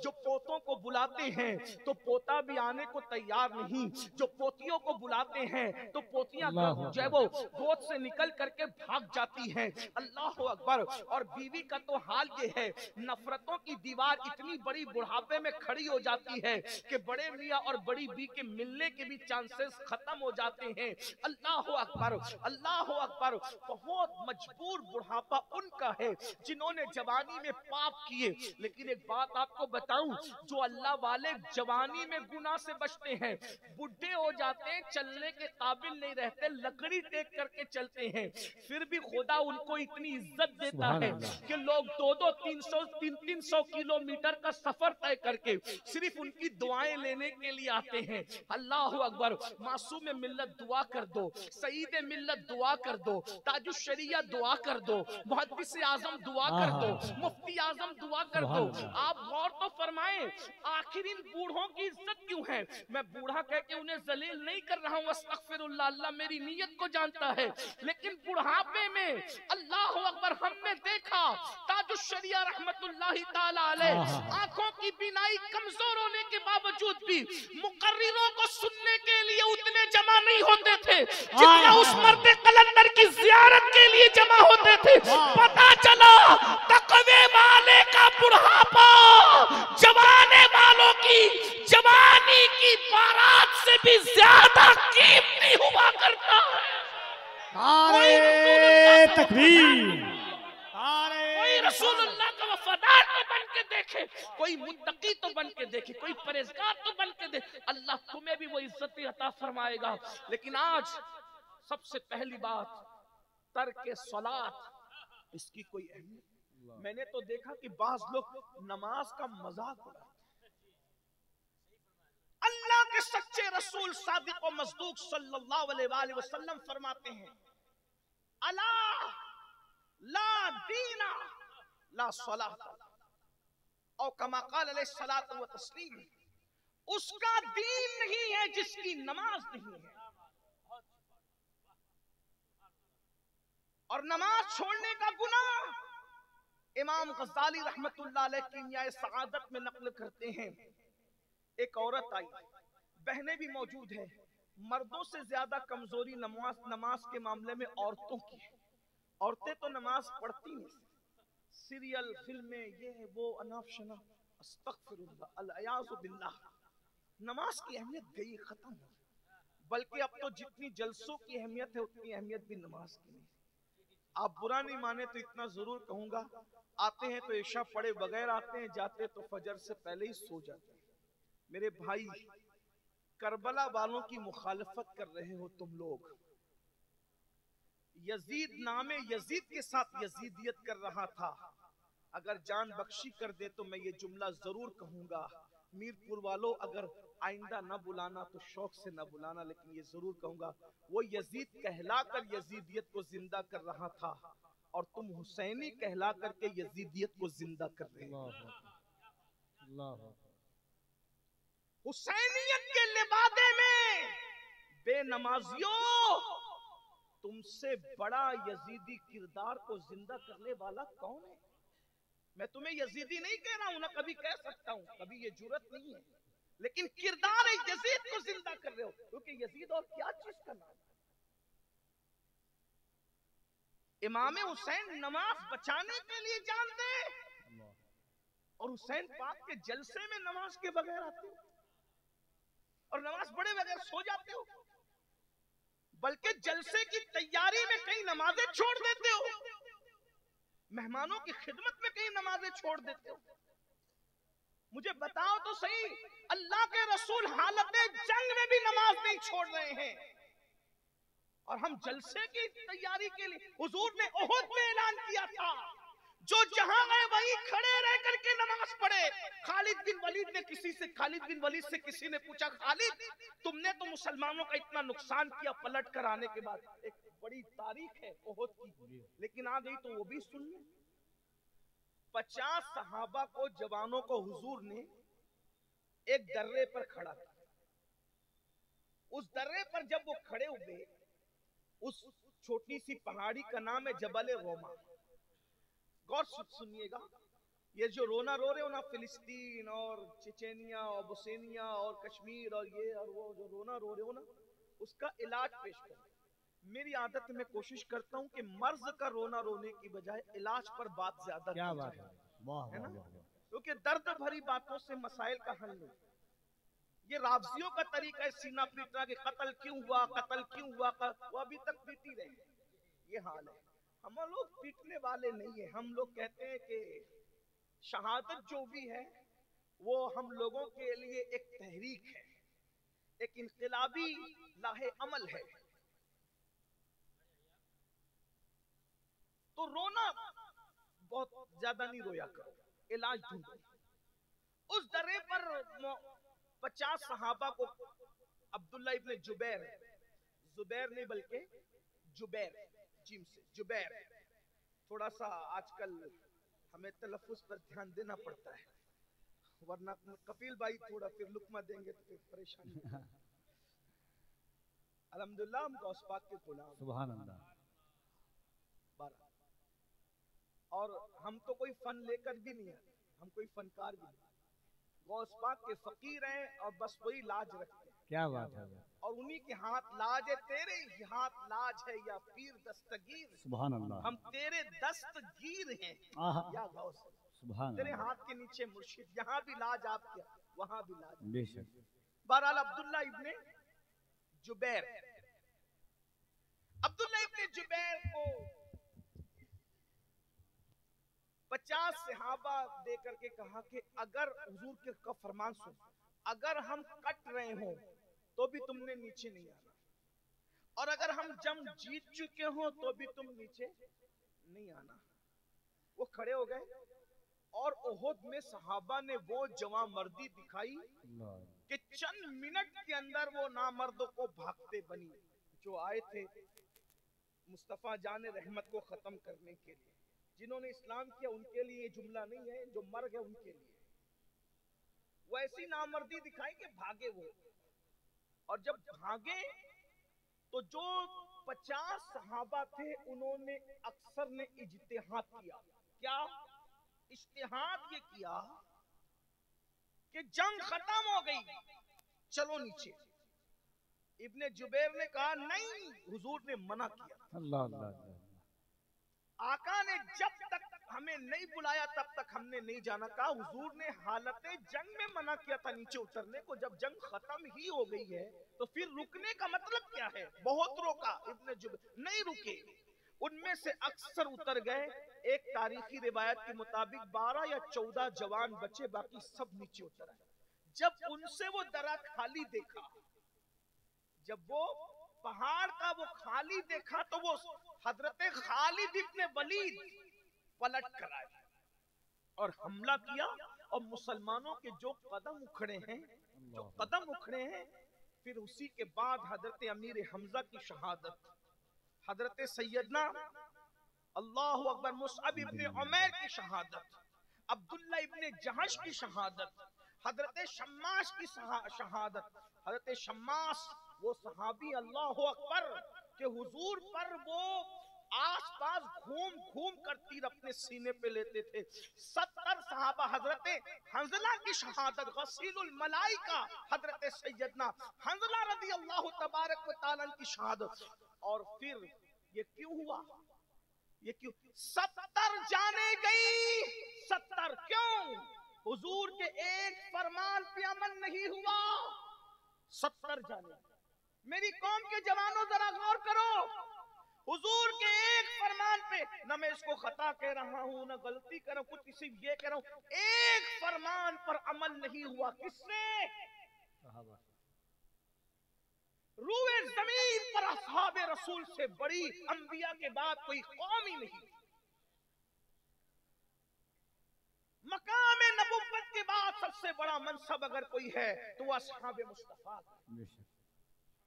जो पोतों को बुलाते हैं तो पोता भी आने को तैयार नहीं, जो पोतियों को बुलाते हैं तो पोतियां जो है वो गोद से निकल करके भाग जाती हैं। अल्लाह अकबर। और बीवी का तो हाल ये है, नफरतों की दीवार इतनी बड़ी बुढ़ापे में खड़ी हो जाती है कि बड़े मियाँ और बड़ी बी के मिलने के भी चांसेस खत्म हो जाते हैं। अल्लाह अकबर, अल्लाह अकबर। बहुत मजबूर बुढ़ापा उनका है जिन्होंने जवानी में पाप किए। लेकिन एक बात आपको बताऊं, जो अल्लाह वाले जवानी में गुनाह से बचते हैं, बुढ़े हो जाते हैं, चलने के काबिल नहीं रहते, लकड़ी टेक करके चलते हैं, फिर भी खुदा उनको इतनी इज्जत देता है कि लोग 2-2, 300, 300 किलोमीटर का सफर तय करके सिर्फ उनकी दुआएं लेने के लिए आते हैं। अल्लाह अकबर। मासूम मिल्लत दुआ कर दो, सईद मिल्लत दुआ कर दो, ताजुश शरिया दुआ कर दो, मुहद्दिस आजम दुआ कर दो, दो, मुफ्ती आजम दुआ कर दो। आप गौर तो फरमाएं, आखिर इन बूढ़ों की इज्जत क्यों है? मैं बूढ़ा कह के उन्हें जलील नहीं कर रहा हूँ, अस्तगफिरुल्लाह, अल्लाह मेरी नीयत को जानता है, लेकिन बुढ़ापे में अल्लाह अकबर हमने देखा ताजुश शरिया रहमतुल्लाहि ताला अलैह आंखों की बीनाई कमजोर होने के बावजूद भी मुकर्रिरों को सुनने के लिए उतने जमा नहीं होते थे जितना उस मर्द कलंदर की जियारत के लिए जमा होते थे। पता चला तकवे वाले का बुढ़ापा जवाने वालों की जवानी की बारात से भी ज्यादा कीमती हुआ करता है। नारे तकबीर, कोई रसूलुल्लाह का वफादार तो बन के देखे, कोई मुत्तकी तो बन के देखे, कोई परहेजगार तो बन के देखे, अल्लाह तुम्हें भी वो इज्जत अता फरमाएगा। लेकिन आज सबसे पहली बात तर्क सलात, इसकी कोई अहमियत। मैंने तो देखा कि बाज लोग नमाज का मजाक उड़ाते। अल्लाह के सच्चे रसूल सादिक और मसदूक सल्लल्लाहु अलैहि वसल्लम फरमाते हैं, अला ला दीना ला सलात, और कमा क़ाल अलैहिस्सलातु व तस्लीम, उसका दीन नहीं है जिसकी नमाज नहीं है। और नमाज छोड़ने का गुनाह इमाम गज़ाली रहमतुल्लाह अलैह कीमिया सआदत में नक़ल करते हैं। एक औरत आई, बहनें भी मौजूद हैं, मर्दों से ज्यादा कमजोरी नमाज के मामले में औरतों की है। औरतें तो नमाज पढ़ती नहीं, सीरियल फिल्में ये वो अनाप शनाप, अस्तगफिरुल्लाह अल-अयाज़ु बिल्लाह। नमाज की अहमियत गई, खत्म हो। बल्कि अब तो जितनी जलसों की अहमियत है उतनी अहमियत भी नमाज की नहीं। आप बुरा नहीं माने तो इतना जरूर कहूंगा, आते हैं तो इशा पढ़े बगैर आते हैं, जाते तो फजर से पहले ही सो जाते हैं। मेरे भाई, करबला वालों की मुखालफत कर रहे हो तुम लोग। यजीद नामे यजीद के साथ यजीदियत कर रहा था, अगर जान बख्शी कर दे तो मैं ये जुमला जरूर कहूंगा, मीरपुर वालों अगर आइंदा न बुलाना तो शौक से न बुलाना, लेकिन ये जरूर कहूंगा, वो यजीद कहलाकर यजीदियत को जिंदा कर रहा था और तुम हुसैनी कहला करके यजीदियत को जिंदा कर रहे हो। हुसैनियत के लिबादे में बेनमाजियों, तुमसे बड़ा यजीदी किरदार को जिंदा करने वाला कौन है? मैं तुम्हें यजीदी नहीं कह रहा हूं ना, कभी कह सकता हूं, कभी ये जुर्रत नहीं है, लेकिन किरदार यजीद को जिंदा कर रहे हो, क्योंकि यजीद और क्या चीज का नाम। इमाम हुसैन नमाज बचाने के लिए जान दे, और हुसैन पाक के जलसे में नमाज के बगैर आते हो और नमाज पढ़े बगैर सो जाते हो, बल्कि जलसे की तैयारी में कई नमाजें छोड़ देते हो, मेहमानों की खिदमत में कई नमाजें छोड़ देते हो। मुझे बताओ तो सही, अल्लाह के रसूल हालत जंग में भी नमाज नहीं छोड़ रहे हैं, और हम जलसे की तैयारी के लिए हुजूर ने उहुद में ऐलान किया था, जो जहां गए वहीं खड़े रह करके नमाज पढ़े। खालिद बिन वलीद से किसी ने पूछा, खालिद तुमने तो मुसलमानों का इतना नुकसान किया पलट कर आने के बाद, एक बड़ी तारीख है उहुद की, लेकिन आ गई तो वो भी सुन ले। 50 सहाबा को, जवानों को हुजूर ने एक दर्रे पर खड़ा किया। उस दर्रे पर जब वो खड़े हुए, उस छोटी सी पहाड़ी का नाम है जबल रोमा। गौर सुनिएगा, ये जो रोना रो रहे हो ना, फिलिस्तीन और चेचेनिया और बोस्निया और कश्मीर और ये और वो जो रोना रो रहे हो ना, उसका इलाज पेश करो। मेरी आदत में कोशिश करता हूँ कि मर्ज का रोना रोने की बजाय इलाज पर बात ज्यादा क्या बात है ना, क्योंकि दर्द भरी बातों से मसाइल का हल नहीं। ये रावजियों का तरीका है सीना पीटना, कि कत्ल क्यों हुआ, वो अभी तक पीटी रहे। ये हाल है। हम लोग पीटने वाले नहीं है, हम लोग कहते हैं कि शहादत जो भी है वो हम लोगों के लिए एक तहरीक है, एक इनकलाबी लाहे अमल है। तो रोना बहुत ज्यादा नहीं रोया करो, इलाज ढूंढो। उस दर्रे पर 50 सहाबा को अब्दुल्ला इब्न जुबैर नहीं बल्कि जुबैर, जिम से जुबैर, थोड़ा सा आजकल हमें तलफ्फुज पर ध्यान देना पड़ता है, वरना कपिल भाई थोड़ा फिर लुकमा देंगे तो फिर परेशानी। अल्हम्दुलिल्लाह हम गौस पाक के गुलाम, सुभान अल्लाह। 12 और हम तो कोई फन लेकर भी नहीं आए, हम कोई फनकार भी नहीं, गौस पाक के फकीर हैं और बस वही लाज रखते हैं। क्या बात है, और उन्हीं के हाथ लाज है, तेरे ही हाथ लाज है या पीर दस्तगीर। सुभान अल्लाह। हम तेरे दस्तगीर हैं या गौस, सुभान तेरे अल्लाह। हाथ के नीचे मुर्शिद, यहाँ भी लाज आपके, वहाँ भी लाज। बेशक। बहरहाल अब्दुल्ला इब्ने जुबैर, अब्दुल्ला इब्ने जुबैर को 50 सहाबा दे करके कहा कि अगर हुजूर के का फरमान सुन, अगर हम कट रहे हो तो भी तुमने नीचे नहीं आना, और अगर हम जंग जीत चुके हो तो भी तुम नीचे नहीं आना। वो खड़े हो गए और ओहद में सहाबा ने वो जवामर्दी दिखाई कि चंद मिनट के अंदर वो नामर्दों को भागते बनी जो आए थे मुस्तफा जान रहमत को खत्म करने के लिए। जिन्होंने इस्लाम किया उनके लिए ये जुमला नहीं है, जो मर गए उनके लिए। वो ऐसी नामर्दी दिखाई कि भागे वो, और जब भागे तो जो 50 सहाबा थे उन्होंने अक्सर ने इज्तिहाद किया। क्या इज्तिहाद ये किया कि जंग खत्म हो गई, चलो नीचे। इब्ने जुबैर ने कहा नहीं, हुजूर ने मना किया। अल्लाह अल्लाह। आका ने जब तक हमें नहीं बुलाया तब तक हमने नहीं जाना। कहा हुजूर ने हालत जंग में मना किया था नीचे उतरने को, जब जंग खत्म ही हो गई है तो फिर रुकने का मतलब क्या है। बहुत रोका, इब्ने जुबैर नहीं रुके, उनमें से अक्सर उतर गए। एक तारीखी रिवायत के मुताबिक 12 या 14 जवान बचे, बाकी सब नीचे उतर आए। जब उनसे वो दरा खाली देखा, जब वो पहाड़ का वो खाली देखा तो वो हजरत खालिद इब्ने वलीद पलट कर आए और हमला किया। और मुसलमानों के जो कदम उखड़े हैं, फिर उसी के बाद हजरत अमीर हमजा की शहादत, हजरत सैयदना अल्लाहु अकबर मुसअब इब्ने उमैर की शहादत, अब्दुल्ला इब्ने जहश की शहादत, हजरत शम्मास की शहादत। हजरत शम्मास वो सहाबी अल्लाहु अकबर के हुजूर पर वो आसपास घूम घूम कर तीर अपने सीने पे लेते थे। 70 सहाबा, हजरत हंजला की शहादत, गसीलुल मलाइका हजरत सैयदना हंजला रदी अल्लाह तबारक व तआला की शहादत। और फिर ये क्यों हुआ, ये क्यों 70 जाने गई, 70 क्यों? हुजूर के एक फरमान पे अमल नहीं हुआ, 70 जाने। मेरी कौम के जवानों जरा गौर करो, हुजूर के एक फरमान पे, न मैं इसको खता कह रहा हूं न गलती कर रहा हूं, कुछ किसी ये कह रहा हूं, एक फरमान पर अमल नहीं हुआ। किससे? रूए जमीन पर असहाबे रसूल से बड़ी अंबिया के बाद कोई कौम ही नहीं। मकाम नबुव्वत के बाद सबसे बड़ा मनसब अगर कोई है तो वह असहाबे मुस्तफा।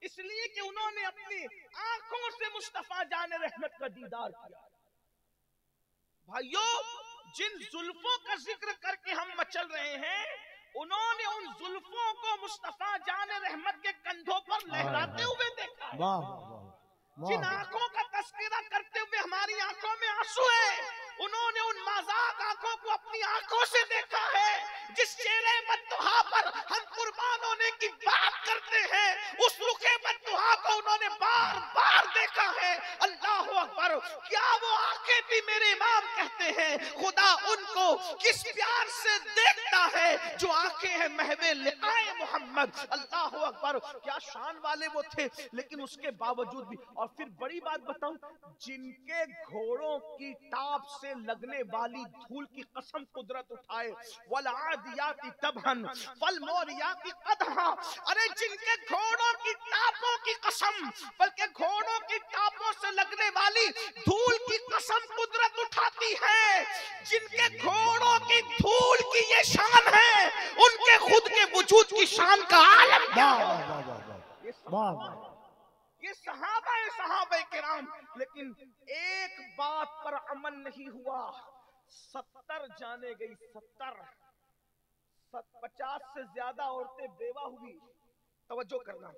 इसलिए कि उन्होंने अपनी आंखों से मुस्तफा जाने रहमत का दीदार किया। भाइयों, जिन जुल्फों का जिक्र करके हम मचल रहे हैं, उन्होंने उन जुल्फों को मुस्तफा जाने रहमत के कंधों पर लहराते हुए देखा है। जिन आंखों का तस्करा करते हुए हमारी आंखों में आंसू है, उन्होंने उन मजाक आंखों को अपनी आंखों से देखा है। जिस चेहरे बद्दुहा पर हम कुर्बान होने की बात करते हैं, उस रुखे बद्दुहा को उन्होंने बार बार देखा है। अल्लाह अकबर, क्या वो आंखें थी? मेरे इमाम कहते हैं खुदा उनको किस प्यार से देखता है जो आंखें हैं महवे लिकाए मोहम्मद। अल्लाह अकबर, क्या शान वाले वो थे। लेकिन उसके बावजूद भी, और फिर बड़ी बात बताऊं, जिनके घोड़ों की टाप से लगने वाली धूल की कसम कुदरत उठाए, वल आदियाती तबहन फल मोरियाती कदहा। अरे जिनके घोड़ों की टापों की कसम, बल्कि घोड़ों की टापों से लगने वाली धूल की कसम कुदरत उठाती है। जिनके घोड़ों की धूल की ये शान है, उनके खुद के वजूद की शान का आलम क्या है? ये सहाबा किराम। लेकिन एक बात पर अमल नहीं हुआ, 70 जाने गई, 70, 50 से ज्यादा औरतें बेवा हुई। तवज्जो करना,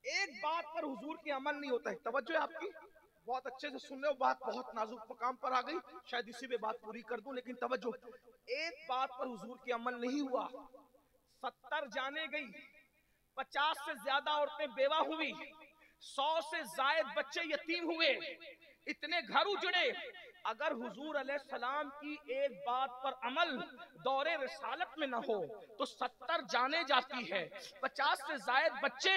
एक बात पर हुजूर के अमल नहीं होता है। तवज्जो है आपकी, बहुत अच्छे से सुन रहे हो, बात बहुत नाजुक मकाम पर आ गई, शायद इसी में बात पूरी कर दूं, लेकिन तवज्जो, एक बात पर हुजूर के अमल नहीं हुआ। 70 जाने गई, 50 से ज्यादा औरतें बेवा हुई, 100 से जायद बच्चे यतीम हुए, इतने घर उजड़े। अगर हुजूर अलैहिस्सलाम की एक बात पर अमल दौरे रिसालत में न हो तो 70 जाने जाती है, 50 से जायद बच्चे,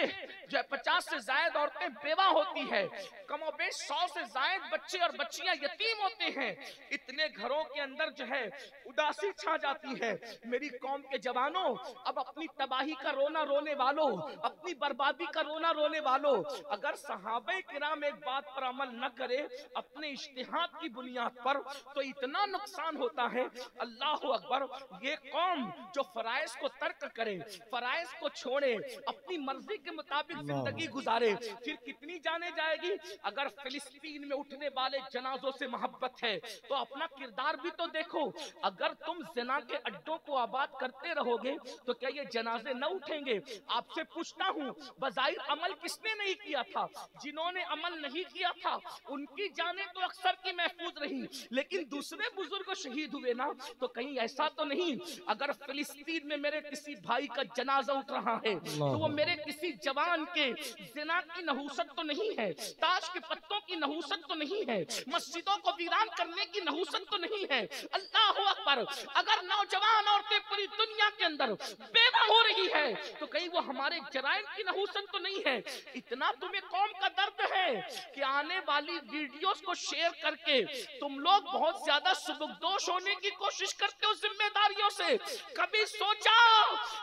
50 से जायद औरतें बेवा होती है, कमोबेश 100 से जायद बच्चे और बच्चियां यतीम होते हैं। इतने घरों के अंदर जो है उदासी छा जाती है। मेरी कौम के जवानों, अब अपनी तबाही का रोना रोने वालों, अपनी बर्बादी का रोना रोने वालों, अगर सहाबे किराम एक बात पर अमल न करे अपने इज्तिहाद की बुनियाद पर, तो इतना नुकसान होता है। अल्लाह अकबर, ये कौम जो फराइज को तर्क करे, फराइज को छोड़े, अपनी मर्जी के मुताबिक जिंदगी गुजारे, फिर कितनी जाने जाएगी। अगर फिलिस्तीन में उठने वाले जनाजों से मोहब्बत है तो अपना किरदार भी तो देखो। अगर तुम ज़िना के अड्डों को आबाद करते रहोगे तो क्या ये जनाजे न उठेंगे? आपसे पूछता हूँ, बज़ाहिर अमल किसने नहीं किया था? जिन्होंने अमल नहीं किया था उनकी जानें तो अक्सर की महफूज रही, लेकिन दूसरे बुजुर्ग शहीद हुए ना, तो कहीं ऐसा तो नहीं अगर फिलिस्तीन में मेरे किसी भाई का जनाजा उठ रहा है तो वो मेरे किसी जवान के ज़िना की नहूसत तो नहीं है, ताश के पत्तों की नहूसत तो नहीं है, मस्जिदों को वीरान करने की नहूसत तो नहीं है। अल्लाह अकबर, अगर नौजवान औरतें पूरी दुनिया के अंदर बेवा हो रही है तो कहीं वो हमारे जराइम की नहूसत तो नहीं है। इतना तुम्हें कौम का दर्द है कि आने वाली वीडियोस को शेयर करके तुम लोग बहुत ज्यादा सुबुकदोश होने की कोशिश करते हो जिम्मेदारियों से। कभी सोचा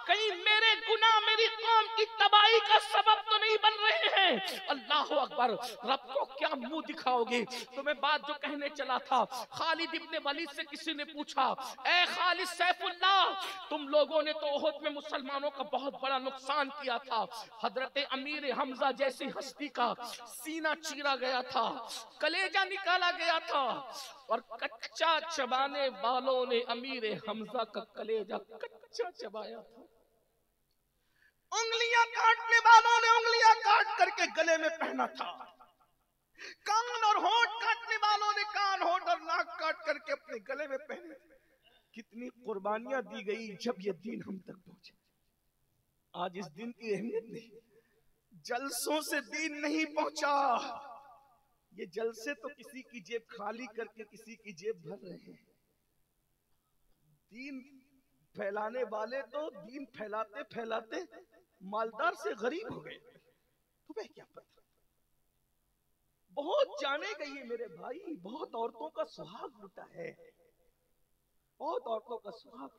कहीं मेरे गुनाह मेरी कौम की तबाही का सबब तो नहीं बन रहे हैं? अल्लाह अकबर, रब को क्या मुंह दिखाओगे? तो मैं बात जो कहने चला था, खालिद इब्ने वलीद से किसी ने पूछा, ए खालिद सैफुल्लाह, तुम लोगों ने तो ओहद में मुसलमानों का बहुत बड़ा नुकसान किया था, हजरत अमीर हमजा जैसी हस्ती का सीना चीरा गया था, कलेजा निकाला गया था, और कच्चा चबाने वालों ने अमीर हमजा का कलेजा कच्चा चबाया था। उंगलियां काटने वालों ने उंगलियां काट करके गले में पहना था, कान और होंठ काटने वालों ने कान, होंठ और नाक काट करके अपने गले में पहने। कितनी कुर्बानियां दी गई जब ये दिन हम तक पहुंचे। आज इस दिन की अहमियत नहीं, जलसों से दिन नहीं पहुंचा। ये जलसे तो किसी की जेब खाली करके किसी की जेब भर रहे हैं। दीन फैलाने वाले तो दीन फैलाते फैलाते मालदार से गरीब हो गए। तुम्हें क्या पता? बहुत जाने गई मेरे भाई, बहुत औरतों का सुहाग लुटा है, बहुत औरतों का सुहाग,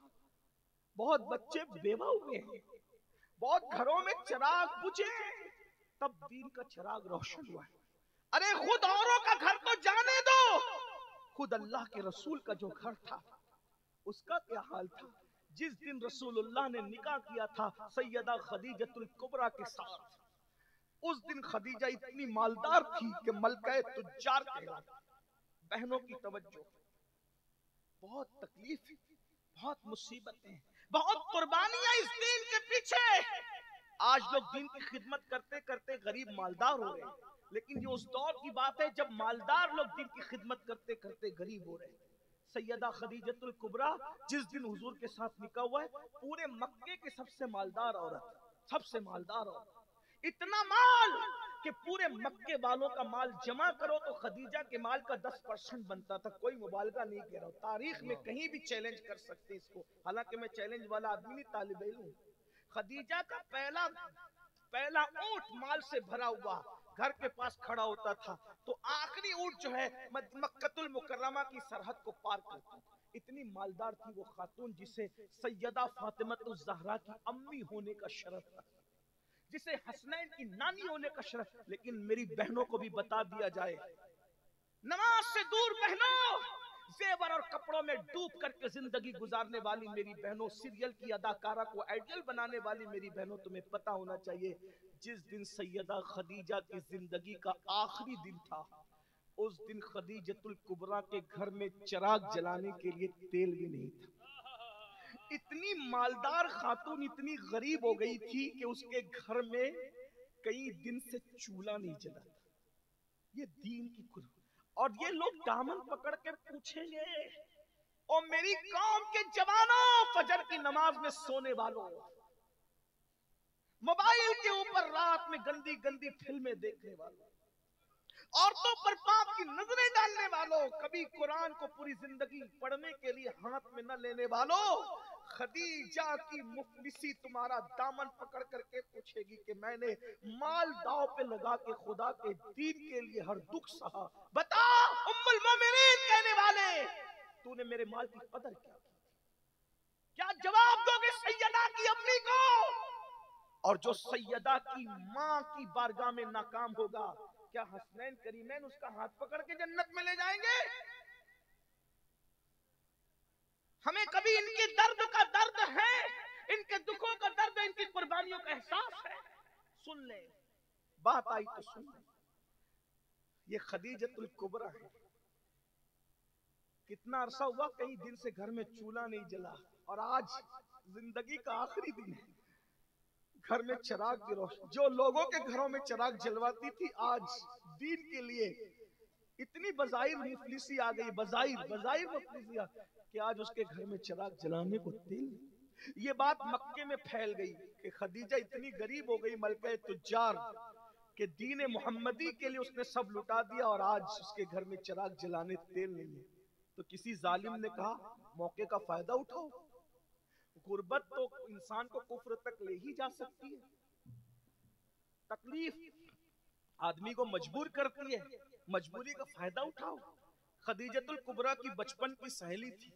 बहुत बच्चे बेवा हुए हैं, बहुत घरों में चिराग बुझे, तब दीन का चिराग रोशन हुआ है। अरे खुद औरों का घर तो जाने दो, खुद अल्लाह के रसूल का जो घर था उसका क्या हाल था? जिस दिन रसूलुल्लाह ने निकाह किया था सैयदा खदीजतुल कुबरा के साथ, उस दिन खदीजा इतनी मालदार थी कि मलका तुज्जार कहलाती। बहनों की तवज्जो, बहुत तकलीफ, बहुत मुसीबतें, बहुत कुर्बानियां इस दीन के पीछे। आज लोग दीन की खिदमत करते करते गरीब मालदार हो रहे हैं, लेकिन ये उस दौर की बात है जब मालदार लोग दीन की खिदमत करते करते गरीब हो रहे हैं। सैयदा खदीजतुल कुबरा जिस दिन हुजूर के साथ निकाह हुआ है, पूरे मक्के की सबसे मालदार औरत, सबसे मालदार औरत, इतना माल कि पूरे मक्के वालों का माल जमा करो तो खदीजा के माल का 10% बनता था। कोई मुबालगा नहीं कह रहा हूं, तारीख में कहीं भी चैलेंज कर सकते इसको, हालांकि मैं चैलेंज वाला आदमी नहीं, तालिब इल्म हूं। खदीजा का पहला ऊंट माल से भरा हुआ घर के पास खड़ा होता था तो आखिरी ऊंट जो है मक्कतुल मुकर्रमा की सरहद को पार करता था। इतनी मालदार थी वो खातून जिसे सैयदा फातिमतुज़ ज़हरा की अम्मी होने का शरफ था, जिसे हसनैन की नानी होने का शरफ। लेकिन मेरी बहनों को भी बता दिया जाए, नमाज से दूर बहनों, जेवर और कपड़ों में डूब करके जिंदगी गुजारने वाली मेरी बहनों, सीरियल की अदाकारा को आइडियल बनाने वाली मेरी बहनों, तुम्हें पता होना चाहिए जिस दिन सैयदा खदीजा की जिंदगी का आखिरी दिन था, उस दिन खदीजतुल कुबरा के घर में चिराग जलाने के लिए तेल भी नहीं था। इतनी मालदार खातून इतनी गरीब हो गई थी कि उसके घर में कई दिन से चूल्हा नहीं जला था। ये दीन की कुल। और ये लोग दामन पकड़ के पूछेंगे, ओ मेरी कौम के जवानों, फजर की नमाज में सोने वालों, मोबाइल के ऊपर रात में गंदी गंदी फिल्में देखने वालों, औरतों पर पाप की नजरें डालने वालों, कभी कुरान को पूरी जिंदगी पढ़ने के लिए हाथ में न लेने वालों, खदीजा की मुफलिसी तुम्हारा दामन पकड़ करके पूछेगी कि मैंने माल दाव पे लगा के खुदा के दीन के लिए हर दुख सहा। बता उम्मुल मोमिनीन कहने वाले, तूने मेरे माल की कदर क्या की? क्या जवाब दोगे सैयदा की अम्मी को? और जो सैयदा की माँ की बारगाह में नाकाम होगा, क्या हसनैन करीमैन उसका हाथ पकड़ के जन्नत में ले जाएंगे? हमें कभी इनके दर्द का दर्द है, इनके दुखों का दर्द, इनकी कुर्बानियों का एहसास है? सुन ले, बात आई तो सुन ले। ये खदीजतुल कुबरा है। कितना अरसा हुआ, कई दिन से घर में चूल्हा नहीं जला, और आज जिंदगी का आखिरी दिन है, घर में चिराग की रोशनी। जो लोगों के घरों में चिराग जलवाती थी, आज दीन के लिए इतनी बज़ाहिर मुफलिसी आ गई, बज़ाहिर मुफलिसी आ कि आज उसके घर में चिराग जलाने को तेल। ये बात मक्के में फैल गई कि खदीजा इतनी गरीब हो गई, मलका तुज्जार, कि दीन मोहम्मदी के लिए उसने सब लुटा दिया, और आज उसके घर में चिराग जलाने तेल नहीं है। तो किसी जालिम ने कहा, मौके का फायदा उठाओ। गुर्बत तो इंसान को कुफ्र तक ले ही जा सकती है। तकलीफ आदमी को मजबूर करती है, मजबूरी का फायदा उठाओ। खदीजतुल कुबरा की बचपन की सहेली थी,